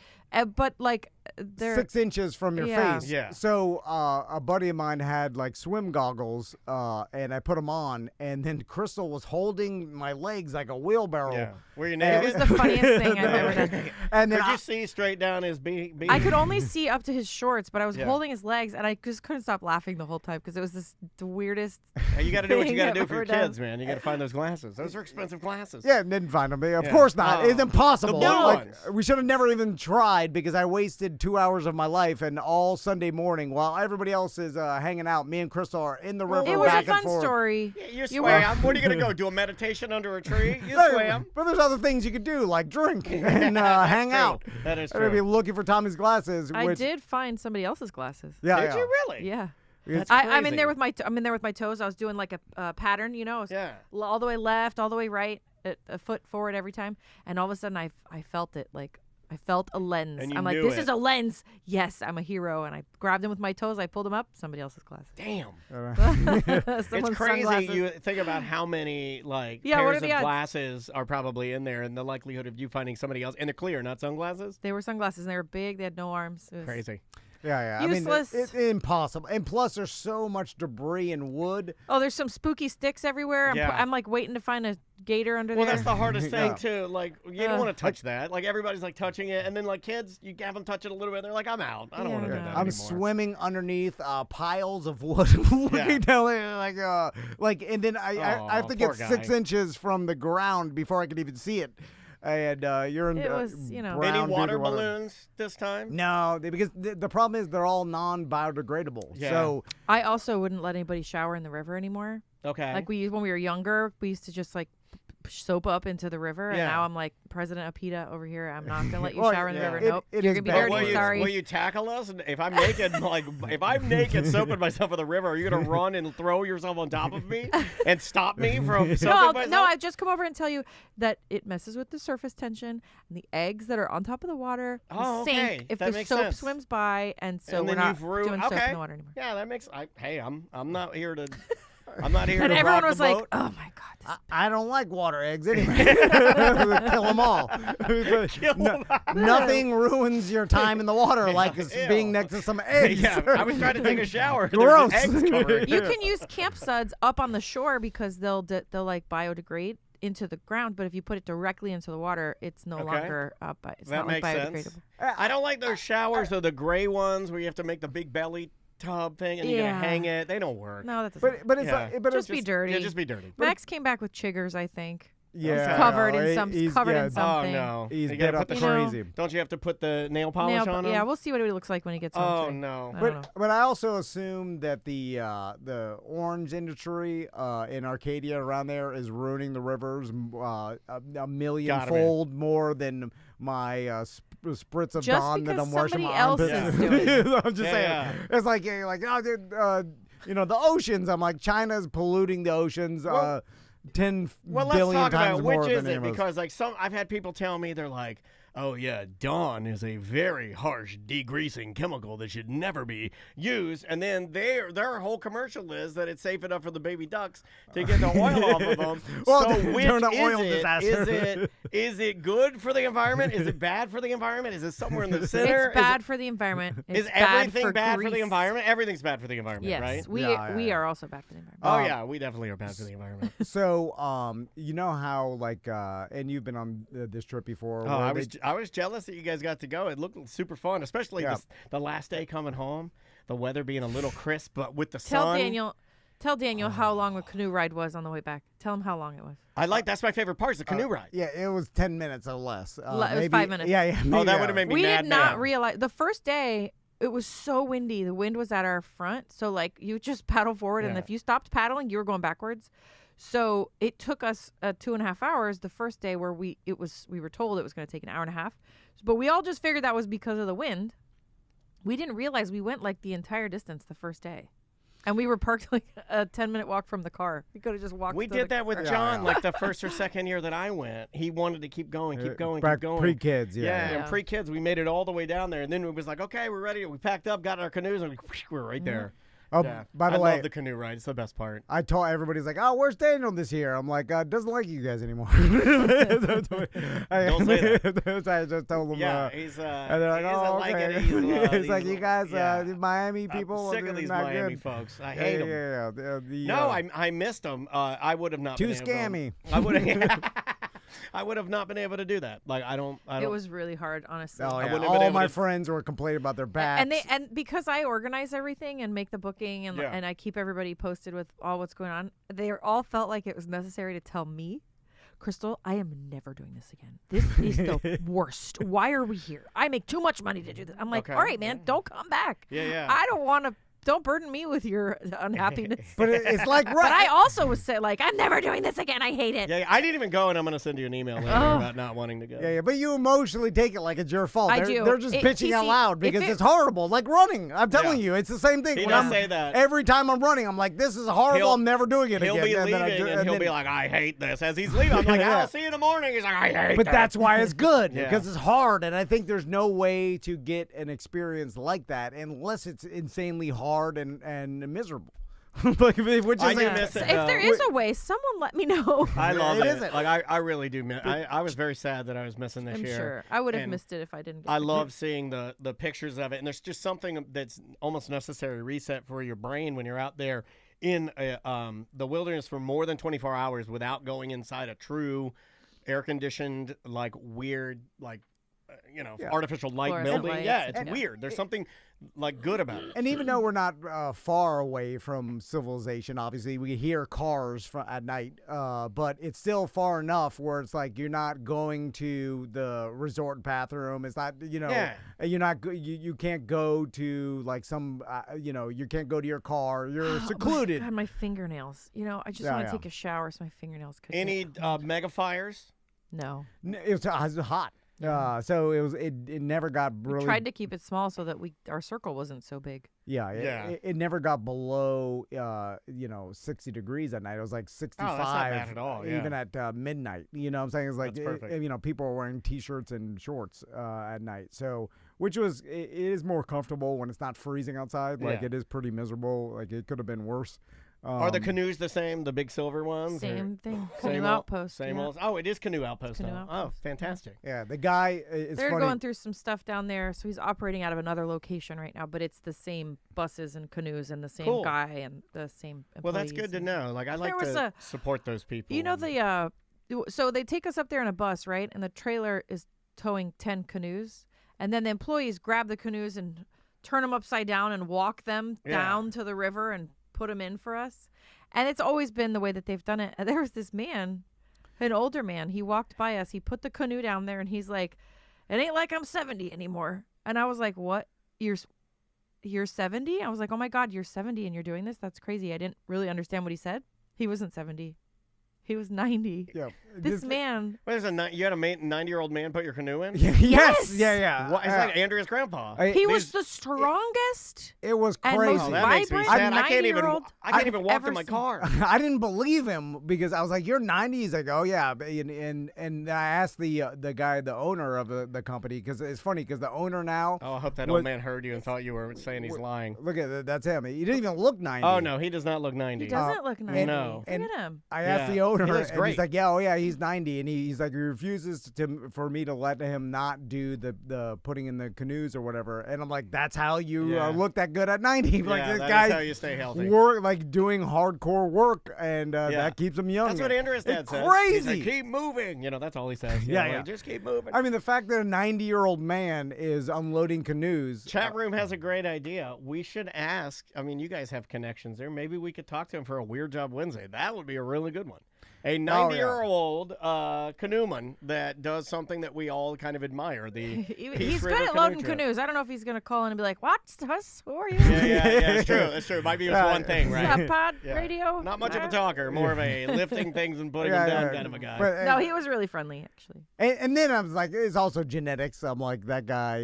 But like there 6 inches from your Yeah. face. Yeah. So a buddy of mine had like swim goggles, and I put them on, and then Crystal was holding my legs like a wheelbarrow. Yeah. Were you it naked? was the funniest thing I've ever done. And then Could you see straight down his beak? I could only see up to his shorts, but I was Yeah. holding his legs, and I just couldn't stop laughing the whole time because it was the weirdest. You got to do what you thing got to I've do for your ever done. kids, man. You got to find those glasses. Those are expensive glasses. Yeah, didn't find them. Of Yeah. course not. Oh. It's impossible. The blue Like, ones. we should have never even tried, because I wasted 2 hours of my life, and all Sunday morning while everybody else is hanging out, me and Crystal are in the river It was a back and fun forth. story. Yeah, you You swam. were- What are you going to go? Do a meditation under a tree? You Hey, swam. But there's other things you could do, like drink and hang true. out. That is I'm gonna be true. looking for Tommy's glasses. I which, did find somebody else's glasses. Yeah, Did yeah. you really? Yeah. It's I'm in crazy. there with I'm in there with my toes. I was doing like a pattern, I was Yeah. all the way left, all the way right, a foot forward every time, and all of a sudden I felt it, like I felt a lens. And you I'm like, knew this it. is a lens. Yes, I'm a hero, and I grabbed him with my toes. I pulled him up. Somebody else's glasses. Damn. Someone's It's crazy. sunglasses. You think about how many like Yeah, what pairs are the of odds? glasses are probably in there, and the likelihood of you finding somebody else, and they're clear, not sunglasses. They were sunglasses, and they were big. They had no arms. It was Crazy. Yeah. Useless. I mean, it's impossible. And plus, there's so much debris and wood. Oh, there's some spooky sticks everywhere. Yeah. I'm like waiting to find a gator under Well, there. that's the hardest thing Yeah. too. Like you don't want to touch that. Like everybody's like touching it, and then like kids, you have them touch it a little bit. They're like, I'm out. I don't Yeah, want to I do know. that I'm anymore. swimming underneath piles of wood, looking down there like, and then I have Aw, to get poor guy. 6 inches from the ground before I can even see it. And you're in It was, brown Any water beaker balloons this time? No, because the problem is they're all non-biodegradable. Yeah. So I also wouldn't let anybody shower in the river anymore. Okay. Like when we were younger, we used to just like soap up into the river, and Yeah. now I'm like President Apita over here. I'm not gonna let you Well, shower in the yeah. river. It- Nope, it you're is gonna be bad dirty. for you. Sorry. Will you tackle us? And if I'm naked, like if I'm naked soaping myself in the river, are you gonna run and throw yourself on top of me and stop me from soaping myself? No, I've just come over and tell you that it messes with the surface tension, and the eggs that are on top of the water Oh, sink okay. if That the makes soap sense. swims by, and so And we're then not you've ruined- doing soap in okay. the water anymore. Yeah, that makes. Hey, I'm not here to I'm not here And to everyone rock was the like, boat. "Oh my god, this I don't like water eggs anyway. Kill them all. Nothing ruins your time in the water like Ew. being next to some eggs. Yeah, I was trying to take a shower. Gross. There's eggs covered. You can use camp suds up on the shore because they'll like biodegrade into the ground, but if you put it directly into the water, it's no longer it's That not like makes biodegradable. sense. I don't like those showers or the gray ones where you have to make the big belly tub thing and you gotta hang it. They don't work. No, that doesn't. But it's Yeah. but Just it's be dirty. Yeah, just be dirty. Max came back with chiggers, I think. yeah, He's covered in no, some. he's- Covered yeah, in something. Oh no. He's You bit gotta up put You know, crazy. Don't you have to put the nail polish on them? Yeah, we'll see what he looks like when he gets home. Oh today. no. I don't know. But I also assume that the orange industry in Arcadia around there is ruining the rivers a millionfold more than my spritz of Just Dawn that because I'm washing somebody my else armpits. is doing it. I'm just saying. Yeah. It's like oh, dude, the oceans. I'm like, China's polluting the oceans. Well- 10 Well, let's billion talk times about more which is than it, any of us. because like I've had people tell me they're like, oh yeah, Dawn is a very harsh degreasing chemical that should never be used, and then their whole commercial is that it's safe enough for the baby ducks to get the oil off of them. Well, so they're which an is oil it? disaster. Is it good for the environment? Is it bad for the environment? Is it somewhere in the center? It's bad for the environment. It's Is everything bad for the grease. environment? Everything's bad for the environment, Yes, right? we Yeah. are also bad for the environment. Oh yeah, we definitely are bad for the environment. So, you know how and you've been on this trip before. Oh, where I was jealous that you guys got to go. It looked super fun, especially Yeah. the last day coming home, the weather being a little crisp, but with the Tell sun. Daniel how long the canoe ride was on the way back. Tell him how long it was. That's my favorite part, is the canoe ride. Yeah, it was 10 minutes or less. It was maybe, 5 minutes. Yeah, yeah. Oh, that would have made me We mad. did not mad. realize the first day it was so windy. The wind was at our front, so like you just paddle forward, and Yeah. if you stopped paddling, you were going backwards. So it took us 2.5 hours the first day, where we were told it was going to take an hour and a half, but we all just figured that was because of the wind. We didn't realize we went like the entire distance the first day, and we were parked like a 10-minute walk from the car. We could have just walked. We to did the that with car. John, like the first or second year that I went. He wanted to keep going, keep going. Pre-kids, Yeah, yeah. and Yeah. pre-kids, we made it all the way down there, and then it was like, okay, we're ready. We packed up, got our canoes, and we were right there. Oh, Yeah. by the I way, love the canoe ride. It's the best part. I told everybody's like, "Oh, where's Daniel this year?" I'm like, "Doesn't like you guys anymore." Don't say that. I just told them. Yeah, he's and they're like, he "Oh, doesn't like okay." it. He's, It's like, "You guys, yeah. Miami people, I'm sick of they're these not Miami good." folks. I Yeah, hate yeah, them. yeah. No, I missed them. I would have not Too been able to- scammy. I would have. I would have not been able to do that. Like I don't. It was really hard, honestly. Oh, yeah. wouldn't have been All able my to- friends were complaining about their backs. And because I organize everything and make the booking and Yeah. and I keep everybody posted with all what's going on, they all felt like it was necessary to tell me, Crystal, I am never doing this again. This is the worst. Why are we here? I make too much money to do this. I'm like, Okay. all right, man, don't come back. Yeah. I don't want to. Don't burden me with your unhappiness. But it's like But right. I also was say like, I'm never doing this again. I hate it. Yeah, I didn't even go, and I'm gonna send you an email later Oh. about not wanting to go. Yeah, but you emotionally take it like it's your fault. I They're, do. They're just pitching out TC, loud because if it- it's horrible. Like running. I'm telling you, it's the same thing. He When does I'm- say that. Every time I'm running, I'm like, this is horrible. He'll- I'm never doing it He'll again. be And leaving, then I do- and he'll then- be like, "I hate this." As he's leaving, I'm like, Yeah. "I'll see you in the morning." He's like, "I hate But that." that's why it's good Yeah. because it's hard, and I think there's no way to get an experience like that unless it's insanely hard and miserable. Like, which is I do like, miss So it, if though. there is a way, someone let me know. I love It it. isn't. Like I really do miss. I was very sad that I was missing this I'm year. sure I would have And missed it if I didn't get I it. love seeing the pictures of it, and there's just something that's almost necessary reset for your brain when you're out there in the wilderness for more than 24 hours without going inside a true air conditioned, like weird, like artificial light Fluorescent building. lights. Yeah, it's Yeah. weird. There's something like good about it. And even though we're not far away from civilization, obviously we hear cars at night, but it's still far enough where it's like you're not going to the resort bathroom. It's not, Yeah. you're not you can't go to like some, you can't go to your car. You're secluded. God, my fingernails. I just Yeah, want to yeah. take a shower so my fingernails could. Any get- mega fires? No. It was hot, so it never got really. We tried to keep it small so that our circle wasn't so big. Yeah, Yeah. it never got below 60 degrees at night. It was like 65 Oh, that's not bad at all, yeah. even at midnight. You know what I'm saying? It's like That's perfect. people are wearing t-shirts and shorts at night. So it is more comfortable when it's not freezing outside. Like Yeah. it is pretty miserable. Like it could have been worse. Are the canoes the same? The big silver ones? Same thing. Same Canoe old- Outpost. Same yeah. old. Oh, it is Canoe Outpost. Canoe now. Outpost, Oh, fantastic. Yeah, the guy. It's They're funny. going through some stuff down there, so he's operating out of another location right now. But it's the same buses and canoes and the same Cool. guy and the same. Well, that's employees good to and- know. Like, I like was to a- support those people. You know and- so they take us up there in a bus, right? And the trailer is towing 10 canoes, and then the employees grab the canoes and turn them upside down and walk them Yeah. down to the river and put them in for us. And it's always been the way that they've done it. And there was this man, an older man. He walked by us. He put the canoe down there, and he's like, "It ain't like I'm 70 anymore." And I was like, "What? You're 70?" I was like, "Oh my God, you're 70 and you're doing this? That's crazy." I didn't really understand what he said. He wasn't 70. He was 90. Yeah. This man. What is you had a 90-year-old man put your canoe in? Yes. Yes! Yeah. What? It's like Andrea's grandpa. He was the strongest. It was and crazy. most Oh, that makes me vibrant sad. I can't even. 90-year-old I can't I've even walk ever to my seen. car. I didn't believe him because I was like, "You're 90." He's like, "Oh yeah," and I asked the guy, the owner of the company, because it's funny because the owner now. Oh, I hope that What- old man heard you and thought you were saying he's lying. Look at that, that's him. He didn't even look 90. Oh no, he does not look 90. He doesn't look 90. no. Look at him. I asked Yeah. the owner, He looks and great. he's like, "Yeah, oh yeah, he's 90," and he's like, he refuses for me to let him not do the putting in the canoes or whatever. And I'm like, "That's how you Yeah. look that good at 90." Like Yeah, this that is guy how you stay healthy. work like doing hardcore work, and Yeah. that keeps him young. That's what Andrea's dad It's says. He's crazy. like, keep moving. You know, that's all he says. You Yeah, know, yeah. like, just keep moving. I mean, the fact that a 90-year-old man is unloading canoes. Chat room has a great idea. We should ask. I mean, you guys have connections there. Maybe we could talk to him for a Weird Job Wednesday. That would be a really good one. A 90-year-old canoeman that does something that we all kind of admire. The Peace He's River good at canoe loading trip. canoes. I don't know if he's going to call in and be like, "What's us? Who are you?" Yeah, it's true. It's true. It might be just one thing, Is right? that pod Yeah. radio? Not much of a talker, more of a lifting things and putting them down kind of a guy. But, No, he was really friendly, actually. and then I was like, it's also genetics. I'm like, that guy,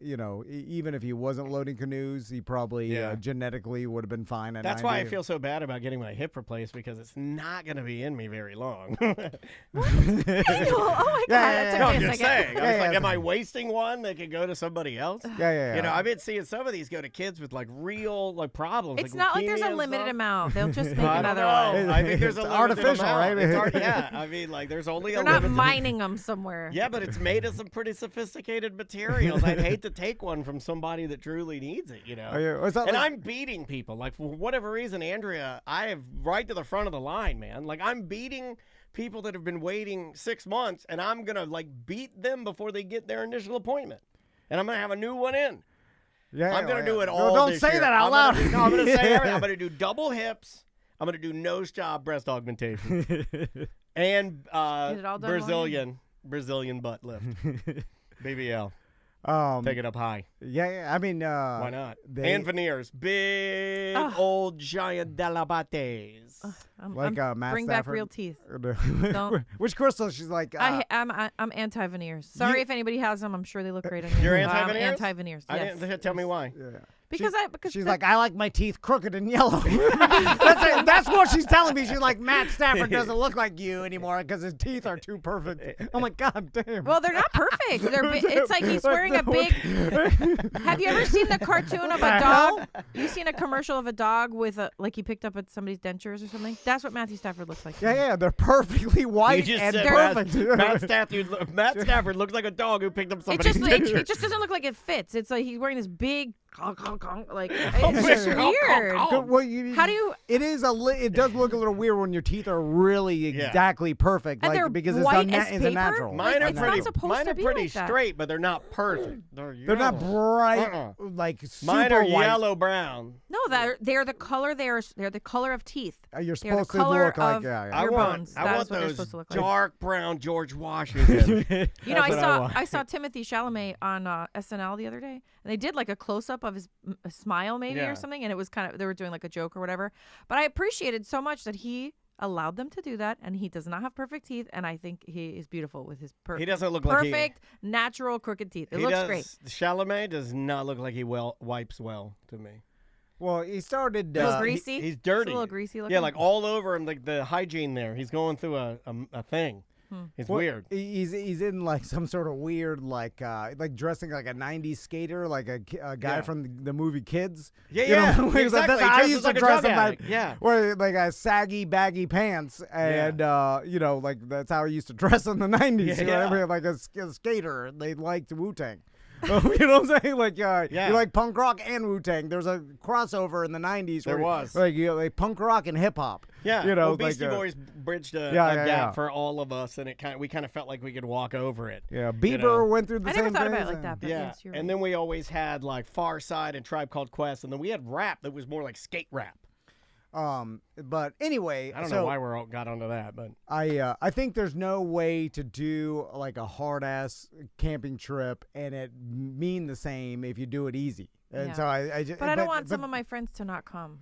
even if he wasn't loading canoes, he probably Yeah. Genetically would have been fine at That's 90. why I feel so bad about getting my hip replaced, because it's not going to be in me very long. Oh my God, that took No, me I'm a just second. saying. I was Yeah, like, yeah. am I wasting one that could go to somebody else? Yeah. You know, I've been seeing some of these go to kids with like real like problems. It's like not like there's leukemia a and limited stuff. amount. They'll just make I don't another know. one. I think there's a It's limited artificial, amount. right? Yeah, I mean, like there's only They're a not limited. mining them somewhere. Yeah, but it's made of some pretty sophisticated materials. I'd hate to take one from somebody that truly needs it, you know. Oh, yeah. It's not And like- I'm beating people. Like, for whatever reason, Andrea, I have right to the front of the line, man. Like, I'm beating people that have been waiting 6 months, and I'm going to, like, beat them before they get their initial appointment. And I'm going to have a new one in. Yeah, I'm going to do it No, all don't this say year. that out I'm loud. I'm going to say everything. I'm going to do double hips. I'm going to do nose job breast augmentation. And Get it all done Brazilian butt lift. BBL. Um, Take it up high. yeah. I mean, Why not? And veneers. Big Ugh. old giant delabates. Matt bring back Stafford. real teeth. Don't. Which Crystal? She's like, I'm anti-veneers. Sorry if anybody has them. I'm sure they look great on you. You're I'm anti-veneers? anti-veneers. Yes. Tell me why. yeah. Because She's like, I like my teeth crooked and yellow. that's what she's telling me. She's like, Matt Stafford doesn't look like you anymore because his teeth are too perfect. I'm like, God damn. well, they're not perfect. It's like he's wearing a big. Have you ever seen the cartoon of a dog? You seen a commercial of a dog with a he picked up at somebody's dentures or something? That's what Matthew Stafford looks like. Yeah, they're perfectly white You just and said perfect. Matt Stafford looks like a dog who picked up It somebody's just picture. it just doesn't look like it fits. It's like he's wearing this big like Oh, it's just weird. weird. Well, How do you? It is it does look a little weird when your teeth are really exactly perfect, And they're because white it's as a paper? natural. Mine are It's not pretty. supposed Mine to are be pretty like that. straight, but they're not perfect. They're not bright, like super Mine are white. yellow brown. No, they're the color. They're the color of teeth. You're They're the supposed to color look like of yeah. I your want. bones. I That want is what they're those supposed to look like. dark brown George Washington. You know, That's what I want. I saw Timothy Chalamet on SNL the other day, and they did like a close up of his a smile maybe Yeah. or something, and it was kind of they were doing like a joke or whatever. But I appreciated so much that he allowed them to do that, and he does not have perfect teeth, and I think he is beautiful with his He doesn't look like perfect natural crooked teeth. It he looks does, great. Chalamet does not look like he wipes well to me. Well, he started. A little greasy. He's It's dirty. a little greasy looking. Yeah, like all over him, like the hygiene there. He's going through a thing. It's Well, weird. He's in like some sort of weird like dressing like a '90s skater, like a guy Yeah. from the movie Kids. Yeah, You know, yeah, like, exactly. That's He how I dresses used like to a dress drug in my addict. Yeah. where like a saggy, baggy pants, and like that's how I used to dress in the '90s. Yeah, You know what I yeah. mean? Like a skater, and they liked Wu-Tang. You know what I'm saying? Like, Yeah. you like punk rock and Wu-Tang. There's a crossover in the '90s. There where, was. like like punk rock and hip hop. Yeah, you know, well, Beastie like, Boys bridged a yeah, gap yeah. for all of us, and we kind of felt like we could walk over it. Yeah, Bieber know. went through the I same never thought about it things, like that, but Yeah, yes, you're and right. then we always had like Far Side and Tribe Called Quest, and then we had rap that was more like skate rap. But anyway, I don't so know why we got onto that, but I think there's no way to do like a hard ass camping trip and it mean the same if you do it easy. And Yeah. so I just, But I don't want some of my friends to not come.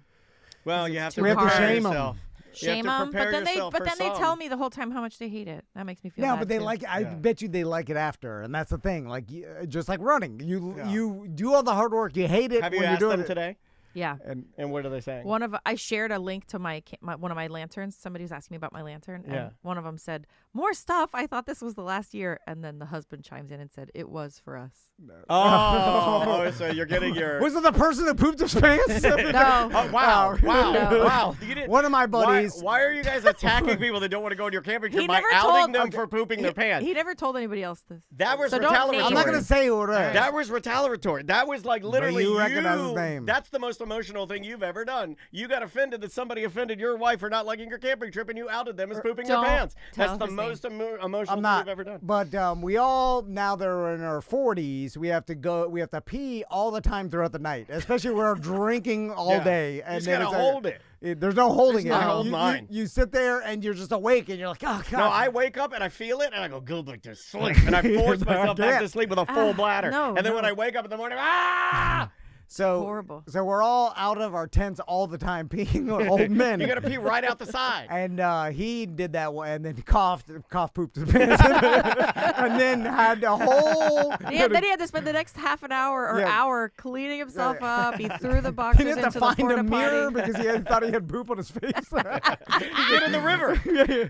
well, you have to We have to prepare shame 'em. yourself. You have Shame to them, prepare but then yourself for they some. tell me the whole time how much they hate it. That makes me feel no, bad but they too. like. I Yeah. bet you they like it after, and that's the thing. Like just like running, Yeah. you do all the hard work, you hate it Have when you you're asked doing them it. today? Yeah. And what are they saying? I shared a link to my one of my lanterns. Somebody was asking me about my lantern, and Yeah. one of them said, "More stuff. I thought this was the last year." And then the husband chimes in and said, "It was for us." Oh, so you're getting your. Was it the person that pooped his pants? No. Oh, wow, wow, No. wow! You didn't, One of my buddies. Why are you guys attacking people that don't want to go on your camping trip He by never outing told- them okay, for pooping their pants? He never told anybody else this. That was So don't retaliatory. name I'm not gonna say who it is. That was retaliatory. That was like literally you recognize his name. That's the most emotional thing you've ever done. You got offended that somebody offended your wife for not liking your camping trip, and you outed them as pooping their Don't pants. tell That's the his most emotional I'm thing not. you've ever done. But we all now that are in our 40s, we have to pee all the time throughout the night, especially when we're drinking all Yeah. day. You And just then gotta it's like- hold it. There's no holding There's it. no holding You- mine. You sit there and you're just awake and you're like, oh god. No, I wake up and I feel it, and I go back to sleep, and I force No, I myself back can't. to sleep with a full bladder. no, and then when no. I wake up in the morning, ah! So Horrible. So we're all out of our tents all the time peeing on old men. You gotta pee right out the side. And he did that one, and then coughed, pooped his pants, and then had a whole. Then he had to spend the next half an hour or Yeah. hour cleaning himself up. He threw the He boxers had to into find the a porta mirror potty. because thought he had poop on his face. Get in the river.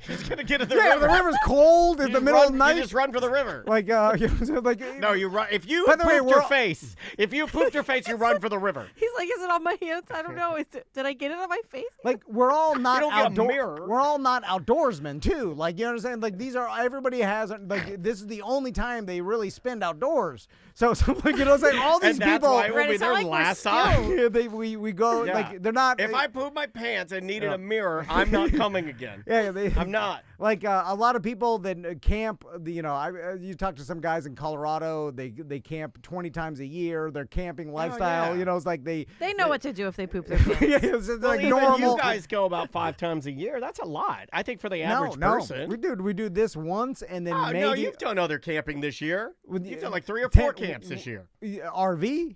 He's gonna get in the Yeah, river. the river's cold in You the just middle run, of the night. You just run for the river. Like, like No, you run. If you By the way, pooped your we're- face, if you pooped your face, you run for the river. He's like, "Is it on my hands? I don't know. Did I get it on my face?" Like we're all not don't get a outdoor. mirror. We're all not outdoorsmen too. Like you understand? Like these are everybody has like this is the only time they really spend outdoors. So like you know, saying all these And that's people. why we'll Right, be it's there not like we're last skilled. time. Yeah, we go Yeah. like they're not. If I pooped my pants and needed Yeah. a mirror, I'm not coming again. yeah, I'm not. Like a lot of people that camp, you know, you talk to some guys in Colorado. They camp 20 times a year. Their camping lifestyle, yeah. you know, it's like they They know what to do if they poop their pants. yeah, it's Well, like even normal. you guys go about 5 times a year. That's a lot. I think for the average no, person. we do this once and then Oh, maybe no, you've done other camping this year. With You've the- done like 3 or 10 4 camps this year. RV.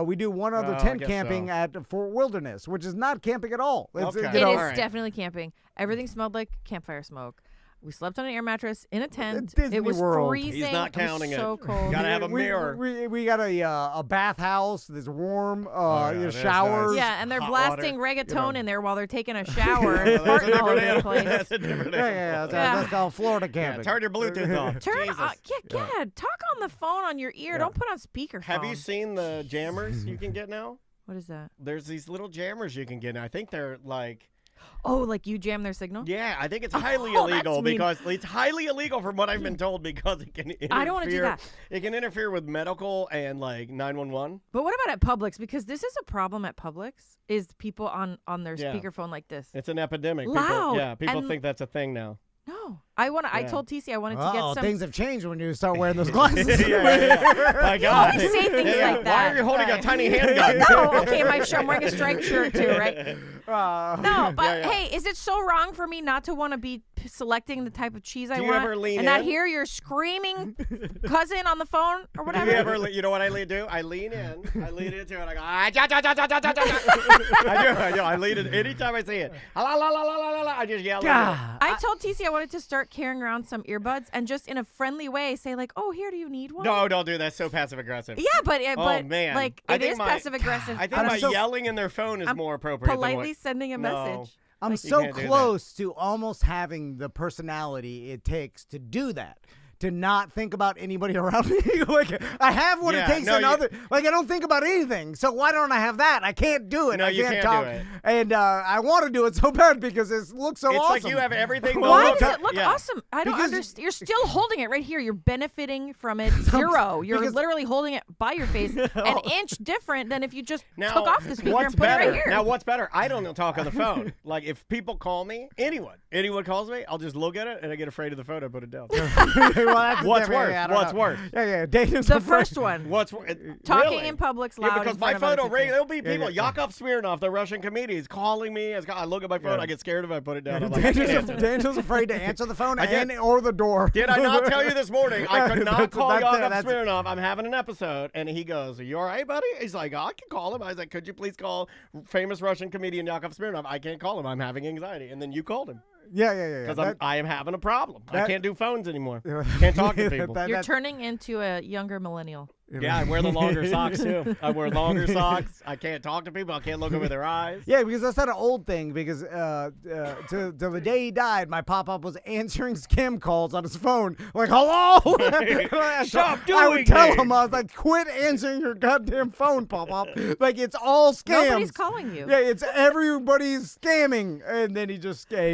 We do one other Oh, I tent guess camping so. at Fort Wilderness, which is not camping at all. It's, Okay. you It know, is Alright. definitely camping. Everything smelled like campfire smoke. We slept on an air mattress in a tent. Disney It was World. freezing. He's not It was counting it. so cold. Gotta have a we, mirror. We got a bathhouse that's warm. yeah, You know, that's showers. nice. Yeah, and they're Hot blasting water, reggaeton know. in there while they're taking a shower and That's a farting all over different the animal. place. That's a different Yeah, animal. that's called Florida Yeah, camping. turn your Bluetooth off. Turn Jesus. on, yeah, talk on the phone on your ear. Don't put on speakerphone. Have you seen the jammers you can get now? What is that? There's these little jammers you can get now. I think they're like, Oh, like you jam their signal? yeah, I think it's highly Oh, that's illegal mean. because it's highly illegal from what I've been told because it can interfere. I don't wanna do that. It can interfere with medical and like 911. But what about at Publix? Because this is a problem at Publix. Is people on their Yeah. speakerphone like this? It's an epidemic. Loud, People and- think that's a thing now. No, I want to. I Yeah. told TC I wanted to get some. Things have changed when you start wearing those glasses. My God. Always say things like Why that. are you holding a tiny handgun? No, okay, I'm wearing a striped shirt too, right? No, but Yeah. hey, is it so wrong for me not to want to be selecting the type of cheese I Do you want ever lean and not in? hear your screaming cousin on the phone or Do whatever? you ever, you know what I do? I lean in. I lean into it. I go, ah, ja, ja, ja, ja, ja, ja, ja. I do. I lean in anytime I see it. La, la, la, la, la, la, la. I just yell. at it. I told TC I wanted to start carrying around some earbuds and just in a friendly way say like, "Oh, here, do you need one?" No, don't do that. So passive aggressive. Yeah, but Oh, man. like I it think is my- passive aggressive. I think I'm my so- yelling in their phone is I'm more appropriate. politely than sending a No. message. I'm Like, so can't do that. close to almost having the personality it takes to do that. To not think about anybody around me. Like, I have what it Yeah, takes no, in other. Like, I don't think about anything. So why don't I have that? I can't do it. No, I you can't can't talk. do it. And I want to do it so bad because it looks so It's awesome. like you have everything. but Why look- does it look yeah. awesome? I don't Because- understand. You're still holding it right here. You're benefiting from it zero. You're because- literally holding it by your face, an inch different than if you just Now, took off the speaker what's and put better? it right here. Now, what's better? I don't talk on the phone. Like, if people call me, anyone calls me, I'll just look at it and I get afraid of the phone and put it down. Well, that's What's different. worse? I don't What's know. worse? Yeah. Daniel's The afraid. first one. What's Talking really? in public's Yeah, loud because in my front of other phone will ring. people. There'll be people. yeah. Yakov Smirnoff, the Russian comedian, is calling me. I look at my phone. Yeah. I get scared if I put it down. I'm like, I can't answer. Daniel's afraid to answer the phone I did- or the door. Did I not tell you this morning? I could not call That's it, Yakov that's it. Smirnoff. I'm having an episode. And he goes, are you all right, buddy? He's like, I can call him. I was like, could you please call famous Russian comedian Yakov Smirnoff? I can't call him. I'm having anxiety. And then you called him. Yeah. Because I am having a problem. I that- can't do phones anymore. Can't talk to people. You're turning into a younger millennial. Yeah, I wear the longer socks, too. I wear longer socks. I can't talk to people. I can't look over their eyes. Yeah, because that's not an old thing. Because till the day he died, my pop-up was answering scam calls on his phone. Like, hello? Stop I would doing tell it. him, I was like, quit answering your goddamn phone, pop-up. Like, it's all scams. Nobody's calling you. Yeah, it's everybody's scamming. And then he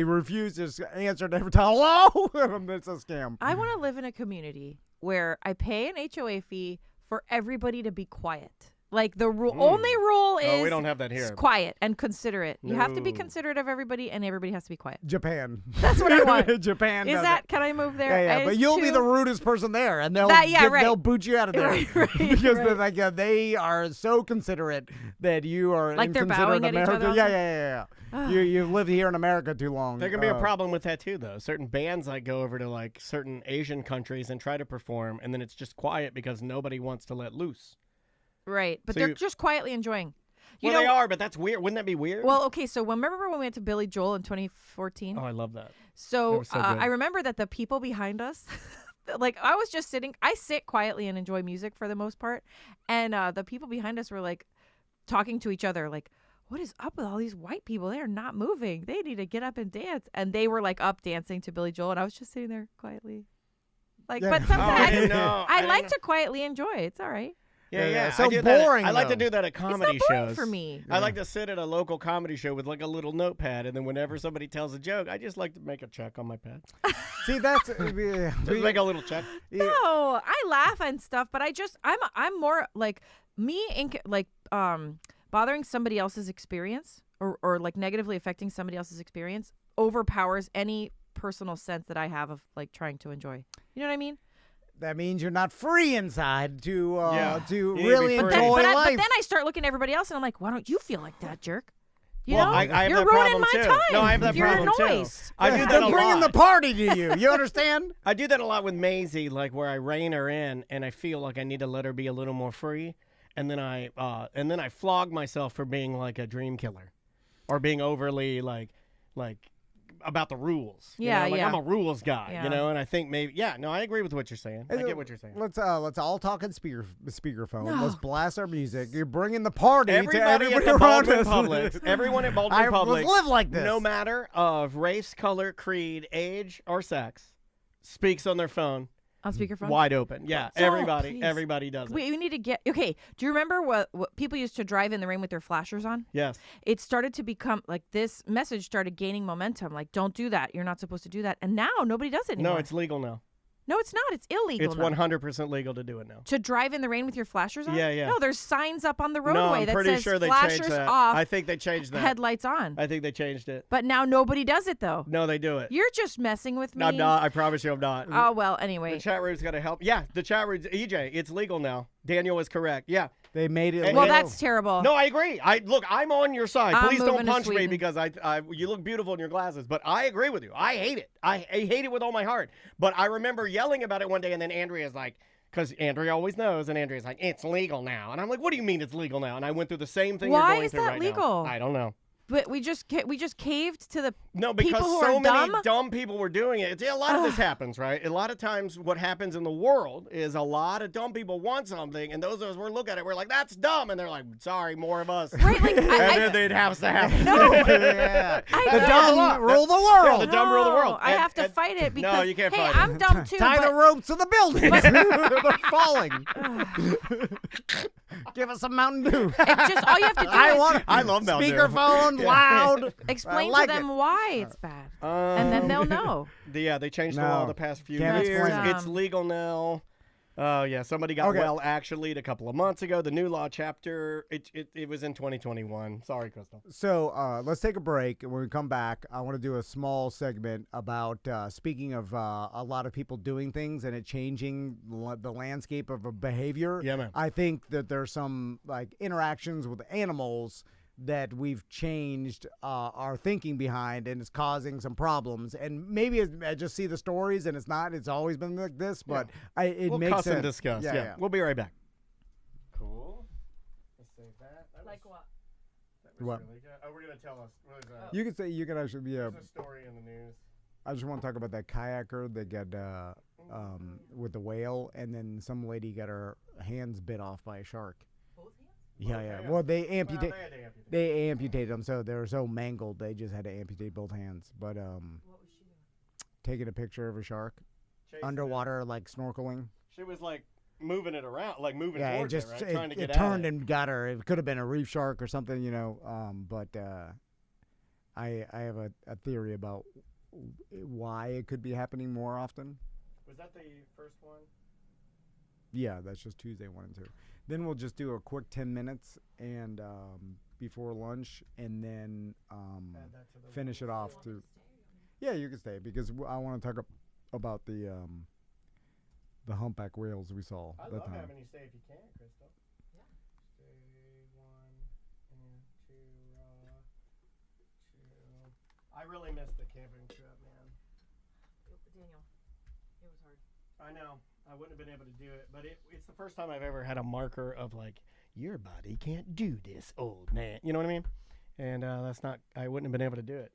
refused to answer it every time. Hello? It's a scam. I want to live in a community where I pay an HOA fee for everybody to be quiet. Like the only rule is we don't have that here. quiet and considerate. You have to be No. considerate of everybody, and everybody has to be quiet. Japan. That's what I want. Japan Is does that? it. Can I move there? Yeah, but It's you'll be too- the rudest person there, and they'll Right. they'll boot you out of there Right, because they're right. like they are so considerate that you are Like they're inconsiderate bowing at each America. other Yeah. You've lived here in America too long. There can be a problem with that too, though. Certain bands like go over to like certain Asian countries and try to perform, and then it's just quiet because nobody wants to let loose. Right, but So they're you- just quietly enjoying. You Well, know, they are, but that's weird. Wouldn't that be weird? Well, okay, so remember when we went to Billy Joel in 2014? oh, I love that. That So, was so good. I remember that the people behind us, like I was just sitting, I sit quietly and enjoy music for the most part. And the people behind us were like talking to each other, like, what is up with all these white people? They are not moving. They need to get up and dance. And they were like up dancing to Billy Joel. And I was just sitting there quietly. Like, Yeah. but Oh, I sometimes didn't know. I didn't like know. to quietly enjoy. It's all right. Yeah, yeah. So I do that- boring, I like to though. do that at comedy It's not boring shows. for me. I like to sit at a local comedy show with like a little notepad, and then whenever somebody tells a joke, I just like to make a check on my pad. See, that's Just make a little check. No, I laugh and stuff, but I'm more like bothering somebody else's experience or like negatively affecting somebody else's experience overpowers any personal sense that I have of like trying to enjoy. You know what I mean? that means you're not free inside to Yeah. to You need to really be free. enjoy but life. then I start looking at everybody else and I'm like, why don't you feel like that, jerk? You Well, know, I have you're that ruining problem my too. time. No, I have that You're problem a too. noise. I do that They're a bringing lot. the party to you. You understand? I do that a lot with Maisie, like where I rein her in, and I feel like I need to let her be a little more free, and then I flog myself for being like a dream killer, or being overly like about the rules. You Yeah, know? Like yeah. I'm a rules guy, Yeah. you know, and I think maybe I agree with what you're saying. I get what you're saying. Let's all talk in speakerphone. No. Let's blast our music. You're bringing the party to Everybody everybody at the around Baldwin us. Publix, everyone at Baldwin I Publix, live like this. no matter of race, color, creed, age, or sex, speaks on their phone On speakerphone. wide open. Yeah, So, everybody please. does it. We need to get okay. Do you remember what people used to drive in the rain with their flashers on? Yes. It started to become like this message started gaining momentum. Like, don't do that. You're not supposed to do that. And now nobody does it anymore. No, it's legal now. No, it's not. It's illegal. It's now. 100% legal to do it now. To drive in the rain with your flashers on? Yeah, yeah. No, there's signs up on the No, roadway I'm that pretty says sure they flashers changed that. off, I think they changed that. headlights on. I think they changed it. But now nobody does it though. No, they do it. You're just messing with me. I'm not. I promise you, I'm not. Oh well. The Anyway. chat room's got to help. Yeah, the chat room. EJ, it's legal now. Daniel is correct. Yeah. They made it. Well, Well, legal. that's terrible. No, I agree. I'm on your side. I'm Please don't moving to punch me Sweden. because you look beautiful in your glasses. But I agree with you. I hate it. I hate it with all my heart. But I remember yelling about it one day, and then Andrea's like, because Andrea always knows, and Andrea's like, it's legal now. And I'm like, what do you mean it's legal now? And I went through the same thing Why you're going is through that right legal? now. I don't know. But we just caved to the No, because people who so are many dumb. dumb people were doing it. A lot of this happens, right? A lot of times what happens in the world is a lot of dumb people want something, and those of us, we look at it, we're like, that's dumb. And they're like, sorry, more of us. Right, like, and then they'd have to happen. No. Yeah. I The know. dumb rule the world. Yeah, the dumb rule of the world. I And- have to and- fight it because No, you can't hey, fight it. I'm dumb too. Tie but the ropes to the building. They're falling. Give us some Mountain Dew. it's just all you have to do is I love Mountain Dew. Speakerphone, loud. explain I like to them it. why it's bad, and then they'll know. Yeah, they changed the law No. the past few Can't years. explain it. It's legal now. Oh, yeah. Somebody got Okay. well actually a couple of months ago. The new law chapter, it was in 2021. Sorry, Crystal. So let's take a break. And when we come back, I want to do a small segment about speaking of a lot of people doing things and it changing the landscape of a behavior. Yeah, man. I think that there's some like interactions with animals that we've changed our thinking behind, and it's causing some problems. And maybe I just see the stories, and it's not. It's always been like this, but it We'll makes cuss and sense. discuss. Yeah. We'll be right back. Cool. Let's save that. Like what? What? Really good. Oh, we're going to tell us. What is that? You can say you can actually be a. There's a story in the news. I just want to talk about that kayaker that got with the whale, and then some lady got her hands bit off by a shark. Both hands? Yeah, Okay, yeah. yeah. Well, they Well, amputate. they had to amputate. They amputated them, so they were so mangled they just had to amputate both hands. But What was she doing? taking a picture of a shark Chasing underwater, like snorkeling. it. She was like moving it around, like moving Yeah, it towards just it, right? Trying to get it at turned it. and got her. It could have been a reef shark or something, you know. But I have a theory about why it could be happening more often. Was that the first one? Yeah, that's just Tuesday 1 and 2. Then we'll just do a quick 10 minutes and before lunch, and then Add that to the finish it rules. off to. Yeah, you can stay because I want to talk about the humpback whales we saw I that love time. having you stay if you can, Crystal. Yeah. Stay 1 and 2. I really missed the camping trip, man. Daniel, it was hard. I know. I wouldn't have been able to do it, but it's the first time I've ever had a marker of like, your body can't do this, old man. You know what I mean? And that's not, I wouldn't have been able to do it.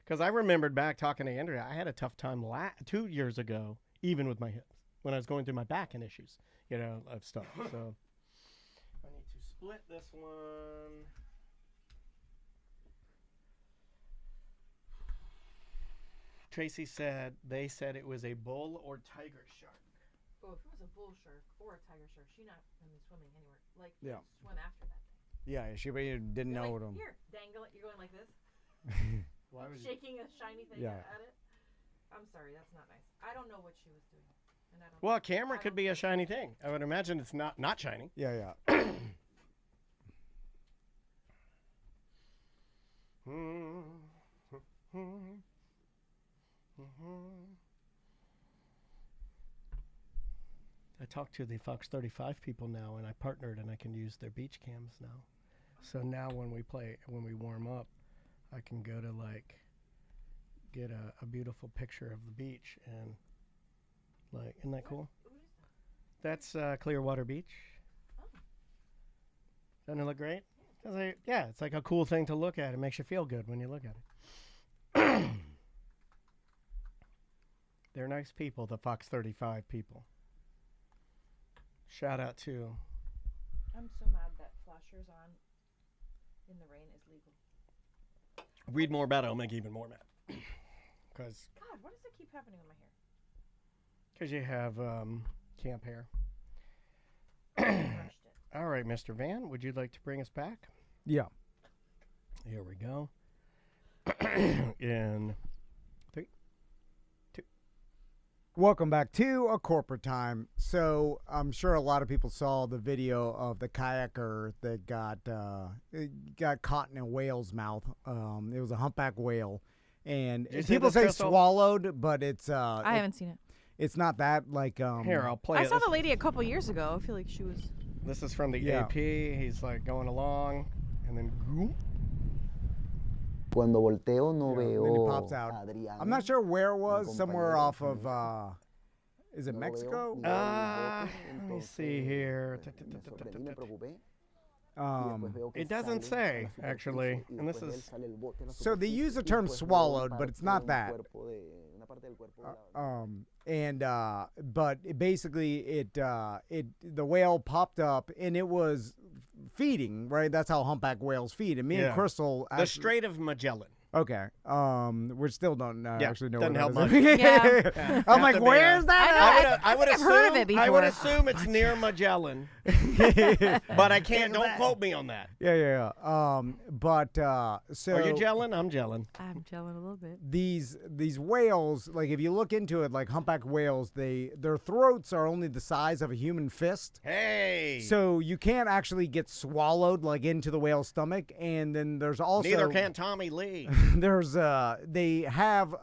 Because I remembered back talking to Andrea, I had a tough time 2 years ago, even with my hips, when I was going through my back and issues, you know, of stuff. So I need to split this one. Tracy said they said it was a bull or tiger shark. Oh, if it was a bull shark or a tiger shark, she's not swimming anywhere. Like, Yeah. swim after that thing. Yeah, she didn't You're know like, what them. Here, dangle it. You're going like this, Why would you? shaking a shiny thing Yeah. at it. I'm sorry, that's not nice. I don't know what she was doing. And I don't Well, a I camera don't could be a think- shiny thing. I would imagine it's not shiny. Yeah, yeah. I talked to the Fox 35 people now, and I partnered, and I can use their beach cams now. So now when we warm up, I can go to like get a beautiful picture of the beach, and like, isn't that cool? What is that? That's Clearwater Beach. Oh. Doesn't it look great? Yeah, it's like a cool thing to look at. It makes you feel good when you look at it. They're nice people, the Fox 35 people. Shout out to. I'm so mad that flashers on in the rain is legal. Read more about it, it'll make you even more mad. Because God, why does it keep happening with my hair? you have camp hair. I brushed it. All right, Mr. Van, would you like to bring us back? Yeah. Here we go. In 3, 2. Welcome back to A Corporate Time. So I'm sure a lot of people saw the video of the kayaker that got caught in a whale's mouth. It was a humpback whale, and Did you see people this, say Crystal? swallowed, but it's I haven't seen it. it's not that like Here, I'll play I it. saw the lady a couple years ago. I feel like she was. This is from the Yeah. AP. He's like going along, and then goop. Cuando volteo no Yeah, veo then he pops out. a Adriano. I'm not sure where it was. Mi Somewhere compañero, off of is it no lo veo, Mexico? ni veo el bote, Let me see here. entonces, me sorprendí, me preocupé. It doesn't say, actually. And this is... So they use the term swallowed, but it's not that. But the whale popped up and it was feeding, right? That's how humpback whales feed. And me and Crystal... The Strait of Magellan. Okay. We still don't actually know. Doesn't help where much. that is. I'm like, where's that? I would have heard of it before. I would assume it's near Magellan, but I can't. Don't quote me on that. Yeah. So are you gelling? I'm gelling. I'm gelling a little bit. These whales, like if you look into it, like humpback whales, their throats are only the size of a human fist. Hey. So you can't actually get swallowed like into the whale's stomach, and then there's also neither can Tommy Lee. They have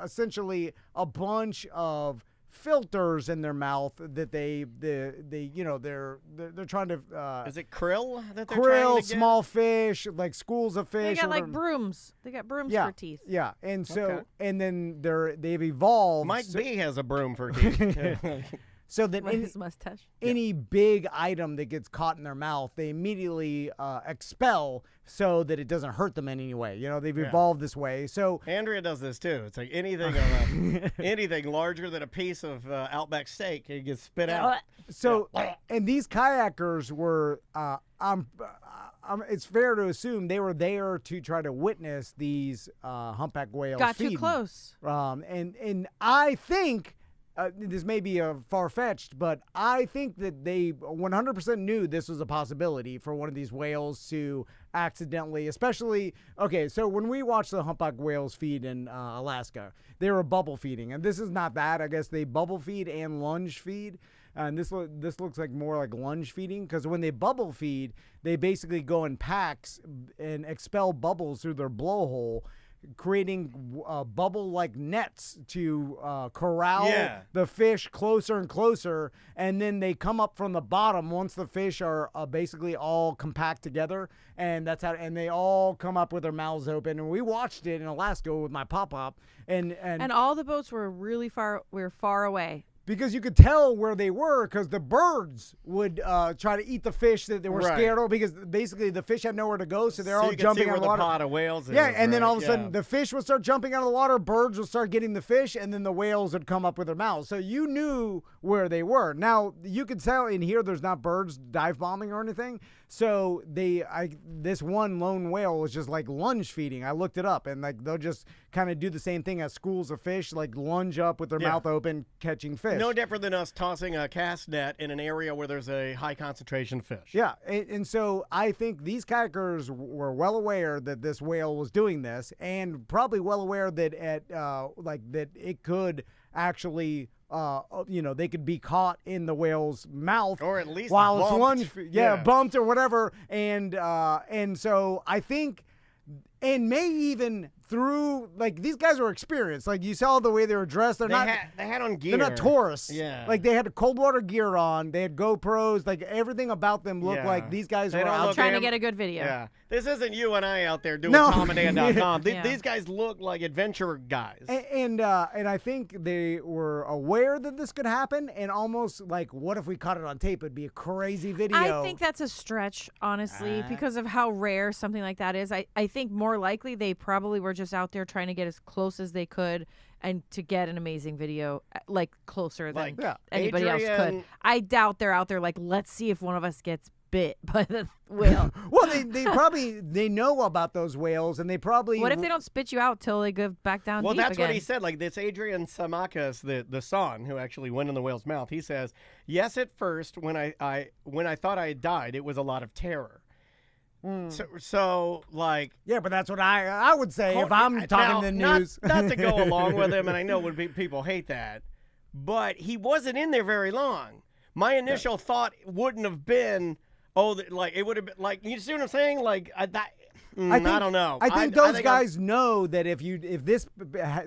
essentially a bunch of filters in their mouth that they're trying to is it krill that they're krill trying to get? Small fish, like schools of fish. They got like brooms. They got brooms for teeth. Yeah, and so and then they've evolved. Mike B has a broom for teeth. So that his mustache. Any big item that gets caught in their mouth, they immediately expel so that it doesn't hurt them in any way. You know, they've evolved this way. So Andrea does this too. It's like anything anything larger than a piece of Outback steak, it gets spit out. So, and these kayakers were, it's fair to assume they were there to try to witness these humpback whales Got feeding. too close. And I think. This may be far-fetched, but I think that they 100% knew this was a possibility for one of these whales to accidentally, especially, okay, so when we watched the humpback whales feed in Alaska, they were bubble feeding, and this is not that. I guess they bubble feed and lunge feed, and this looks like more like lunge feeding, because when they bubble feed, they basically go in packs and expel bubbles through their blowhole, creating bubble-like nets to corral the fish closer and closer, and then they come up from the bottom once the fish are basically all compact together, and that's how. And they all come up with their mouths open. And we watched it in Alaska with my pop-up, and all the boats were really far. We were far away. Because you could tell where they were, because the birds would try to eat the fish that they were scared of, because basically the fish had nowhere to go, so they're all jumping out of the water. The pot of whales is, and then all of a sudden the fish would start jumping out of the water, birds would start getting the fish, and then the whales would come up with their mouths. So you knew where they were. Now, you could tell in here there's not birds dive bombing or anything, so this one lone whale was just like lunge feeding. I looked it up, and like they'll just kind of do the same thing as schools of fish, like lunge up with their mouth open, catching fish. No different than us tossing a cast net in an area where there's a high concentration fish. Yeah, and so I think these kayakers were well aware that this whale was doing this, and probably well aware that that it could actually, they could be caught in the whale's mouth, or at least while bumped. It's lunge, bumped or whatever, and so I think, and may even through, like, these guys were experienced. Like, you saw the way they were dressed. They had on gear. They're not tourists. Yeah. Like, they had cold water gear on. They had GoPros. Like, everything about them looked like these guys were out trying to get a good video. Yeah. This isn't you and I out there doing TomandDan.com. These guys look like adventure guys. And I think they were aware that this could happen, and almost like, what if we caught it on tape? It'd be a crazy video. I think that's a stretch, honestly, because of how rare something like that is. I think more likely they probably were just out there trying to get as close as they could and to get an amazing video, like closer than anybody else could. I doubt they're out there like, let's see if one of us gets bit by the whale. Well, they probably know about those whales, and they probably. What if they don't spit you out till they go back down? Well, deep that's again? what he said. Like this, Adrian Samakis, the son who actually went in the whale's mouth. He says, yes, at first when I thought I had died, it was a lot of terror. So like, yeah, but that's what I would say if I'm talking the news. Not to go along with him, and I know people hate that, but he wasn't in there very long. My initial thought wouldn't have been, like it would have been like, you see what I'm saying? Like I don't know. I think those guys know that if this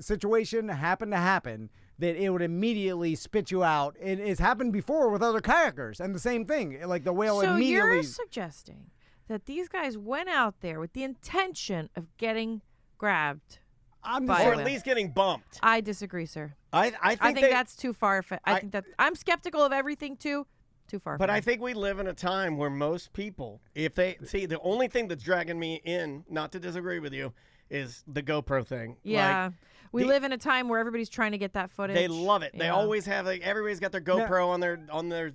situation happened to happen, that it would immediately spit you out. It's happened before with other kayakers, and the same thing. Like the whale immediately. So you're suggesting that these guys went out there with the intention of getting grabbed, or at least getting bumped. I disagree, sir. I think that's too far. I think that I'm skeptical of everything to too far. But for I me. think we live in a time where most people, if they see, the only thing that's dragging me in, not to disagree with you, is the GoPro thing. Yeah. Like, We live in a time where everybody's trying to get that footage. they love it. They Yeah. always have. Like, everybody's got their GoPro on their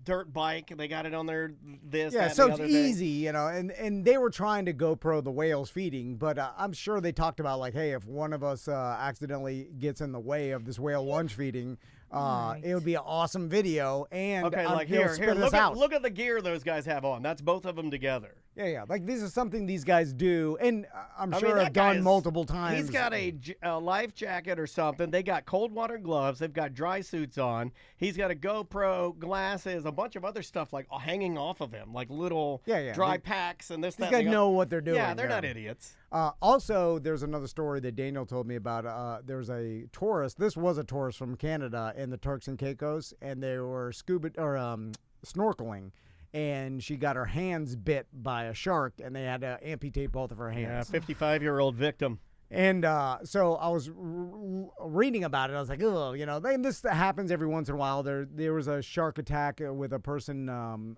dirt bike. They got it on their this. Yeah, that, so and it's the other thing. easy, you know, and they were trying to GoPro the whales feeding, but I'm sure they talked about like, hey, if one of us accidentally gets in the way of this whale lunge feeding, it would be an awesome video, and Okay, like they'll here, spit us out. look at the gear those guys have on. That's both of them together. Yeah, like this is something these guys do, and I'm I sure mean, have that guy done is- multiple times. He's got a life jacket or something. They got cold water gloves. They've got dry suits on. He's got a GoPro, glasses, a bunch of other stuff like hanging off of him, like little dry packs and this. These that, guys and the know other. what they're doing. Yeah, they're not idiots. Also, there's another story that Daniel told me about. There's a tourist. This was a tourist from Canada in the Turks and Caicos, and they were snorkeling, and she got her hands bit by a shark, and they had to amputate both of her hands. Yeah, 55-year-old victim. And so I was reading about it. I was like, oh, you know, this happens every once in a while. There was a shark attack with a person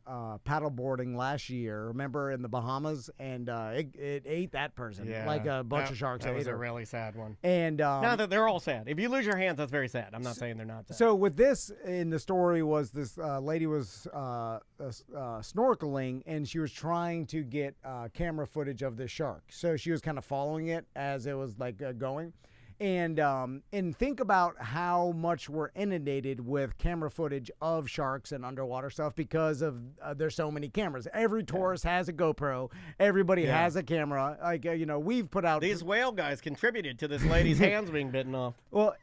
paddleboarding last year, remember, in the Bahamas, and it ate that person. Yeah, like a bunch of sharks. That ate was a her. really sad one. And Now that they're all sad. If you lose your hands, that's very sad. I'm not saying they're not sad. so with this in the story was this lady was snorkeling, and she was trying to get camera footage of the shark. So she was kind of following it as it was like going, and think about how much we're inundated with camera footage of sharks and underwater stuff because of there's so many cameras. Every tourist has a GoPro. Everybody has a camera. Like we've put out These whale guys contributed to this lady's hands being bitten off. well.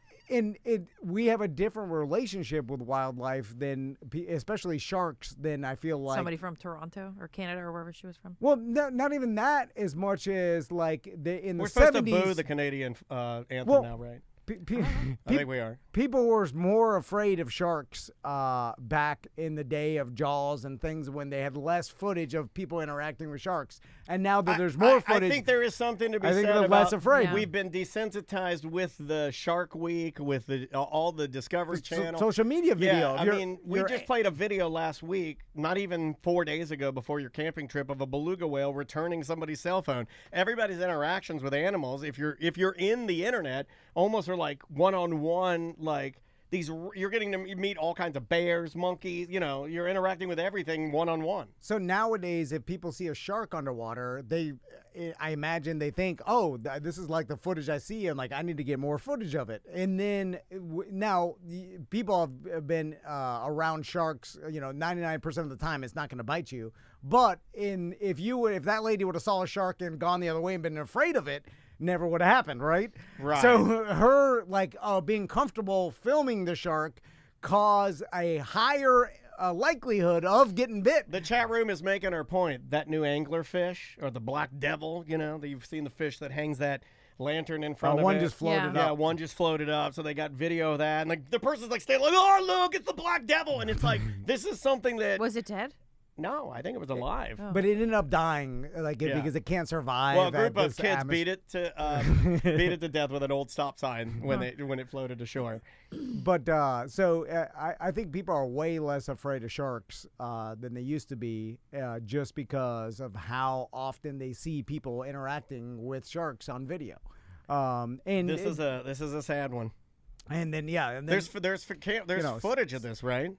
We have a different relationship with wildlife than, especially sharks, than I feel like Somebody from Toronto or Canada or wherever she was from. Well, not even that as much as like in the We're 70s. supposed to boo the Canadian anthem now, right? I think we are. People were more afraid of sharks back in the day of Jaws and things when they had less footage of people interacting with sharks. And now that there's more footage, I think there is something to be I think said they're about less afraid. Yeah. We've been desensitized with the Shark Week, with all the Discovery Channel. social media video. Yeah, I mean, we just played a video last week, not even 4 days ago before your camping trip, of a beluga whale returning somebody's cell phone. Everybody's interactions with animals, if you're in the internet, almost are like one-on-one, like these. You're getting to meet all kinds of bears, monkeys. You're interacting with everything one-on-one. So nowadays, if people see a shark underwater, I imagine they think, oh, this is like the footage I see, and like I need to get more footage of it. And then now people have been around sharks. 99% of the time, it's not going to bite you. But if that lady would have saw a shark and gone the other way and been afraid of it, never would have happened, right? Right. So her being comfortable filming the shark caused a higher likelihood of getting bit. The chat room is making her point. That new anglerfish, or the black devil, that you've seen, the fish that hangs that lantern in front of one it. just floated Yeah, up. one just floated up. So they got video of that. And the person's like, stay like, oh, look, it's the black devil. And it's like, this is something that... Was it dead? No, I think it was alive. Oh. But it ended up dying, because it can't survive. Well, a group at of this kids beat it to death with an old stop sign when it floated ashore. But I think people are way less afraid of sharks than they used to be, just because of how often they see people interacting with sharks on video. And This is a sad one. And then There's footage of this, right?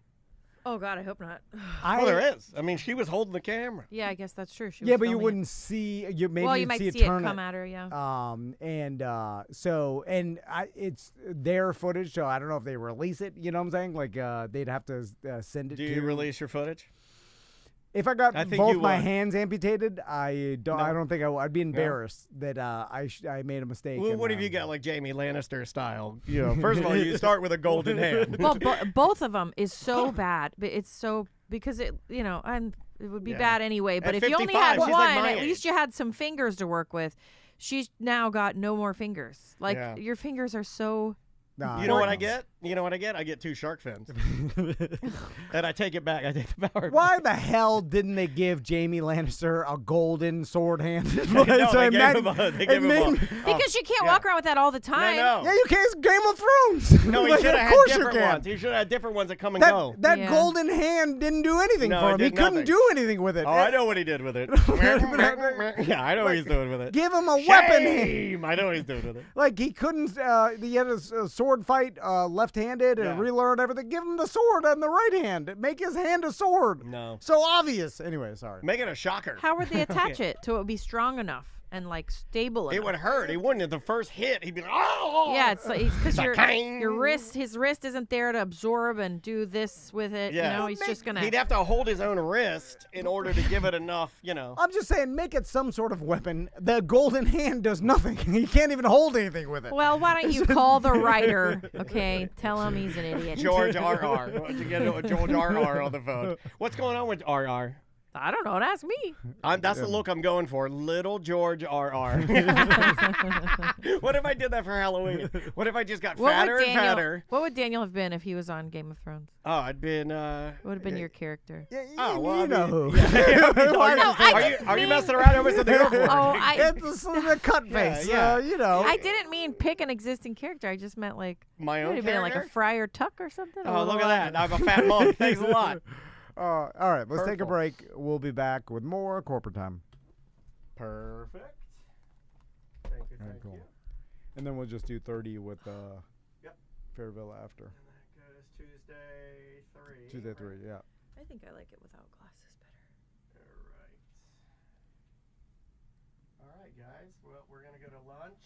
Oh God, I hope not. Well, there is. I mean, she was holding the camera. Yeah, I guess that's true. She Yeah, was but you filming wouldn't see. You might see see it it turn come at her. Yeah. It's their footage, so I don't know if they release it. You know what I'm saying? Like they'd have to send it. Do you release your footage? If I got I think both you my would. hands amputated, I don't. No. I don't think I'd be embarrassed that I made a mistake. Well, and, what have you got, like Jamie Lannister style? First of all, you start with a golden hand. Well, both of them is so bad, but it's so because it would be Yeah. bad anyway. But At if you only 55, had she's one, like my at age. least you had some fingers to work with. She's now got no more fingers. Like Yeah. your fingers are so Nah, You know what I don't. get? You know what I get? I get 2 shark fins. And I take it back. I take the power Why back. the hell didn't they give Jaime Lannister a golden sword hand? No, they gave him a. They gave him a. Because you can't yeah. walk around with that all the time. No. Yeah, you can't. It's Game of Thrones. No, he Like, should of have had course you different can. ones. He should have had different ones that come and go. That Yeah. golden hand didn't do anything No, for it him. He did couldn't nothing. do anything with it. Oh, I know what he did with it. Yeah, I know what he's doing with it. Give him a weapon hand. Shame! I know what he's doing with it. Like he couldn't. He had a sword fight left-handed and Yeah. relearn everything. Give him the sword on the right hand. Make his hand a sword. No. So obvious. Anyway, sorry. Make it a shocker. How would they attach it so it would be strong enough and like stable enough? It would hurt. He wouldn't. At the first hit, he'd be like, oh! Yeah, it's because like, his wrist isn't there to absorb and do this with it. Yeah. You know, he's just gonna. He'd have to hold his own wrist in order to give it enough, I'm just saying, make it some sort of weapon. The golden hand does nothing. He can't even hold anything with it. Well, why don't you call the writer? Okay, tell him he's an idiot. George R.R. To get George R.R. on the phone. What's going on with R.R.? I don't know. Don't ask me. That's the look I'm going for. Little George R.R. What if I did that for Halloween? What if I just got fatter and fatter? What would Daniel have been if he was on Game of Thrones? Oh, I'd been. What would have been your character? Yeah, Oh, well, you know who. Are you messing around over the airport? Oh, It's the cut face. yeah. You know. I didn't mean pick an existing character. I just meant like My would own have been like a character? Friar Tuck or something. Oh, look at that. I have a fat mug. Thanks a lot. All right, let's take a Purple. break. We'll be back with more corporate time. Perfect. Thank you. All right, Thank cool. you. And then we'll just do 30 with Yep. Fairville after. And that goes Tuesday 3. Tuesday 3, yeah. I think I like it without glasses better. All right. All right, guys. Well, we're going to go to lunch.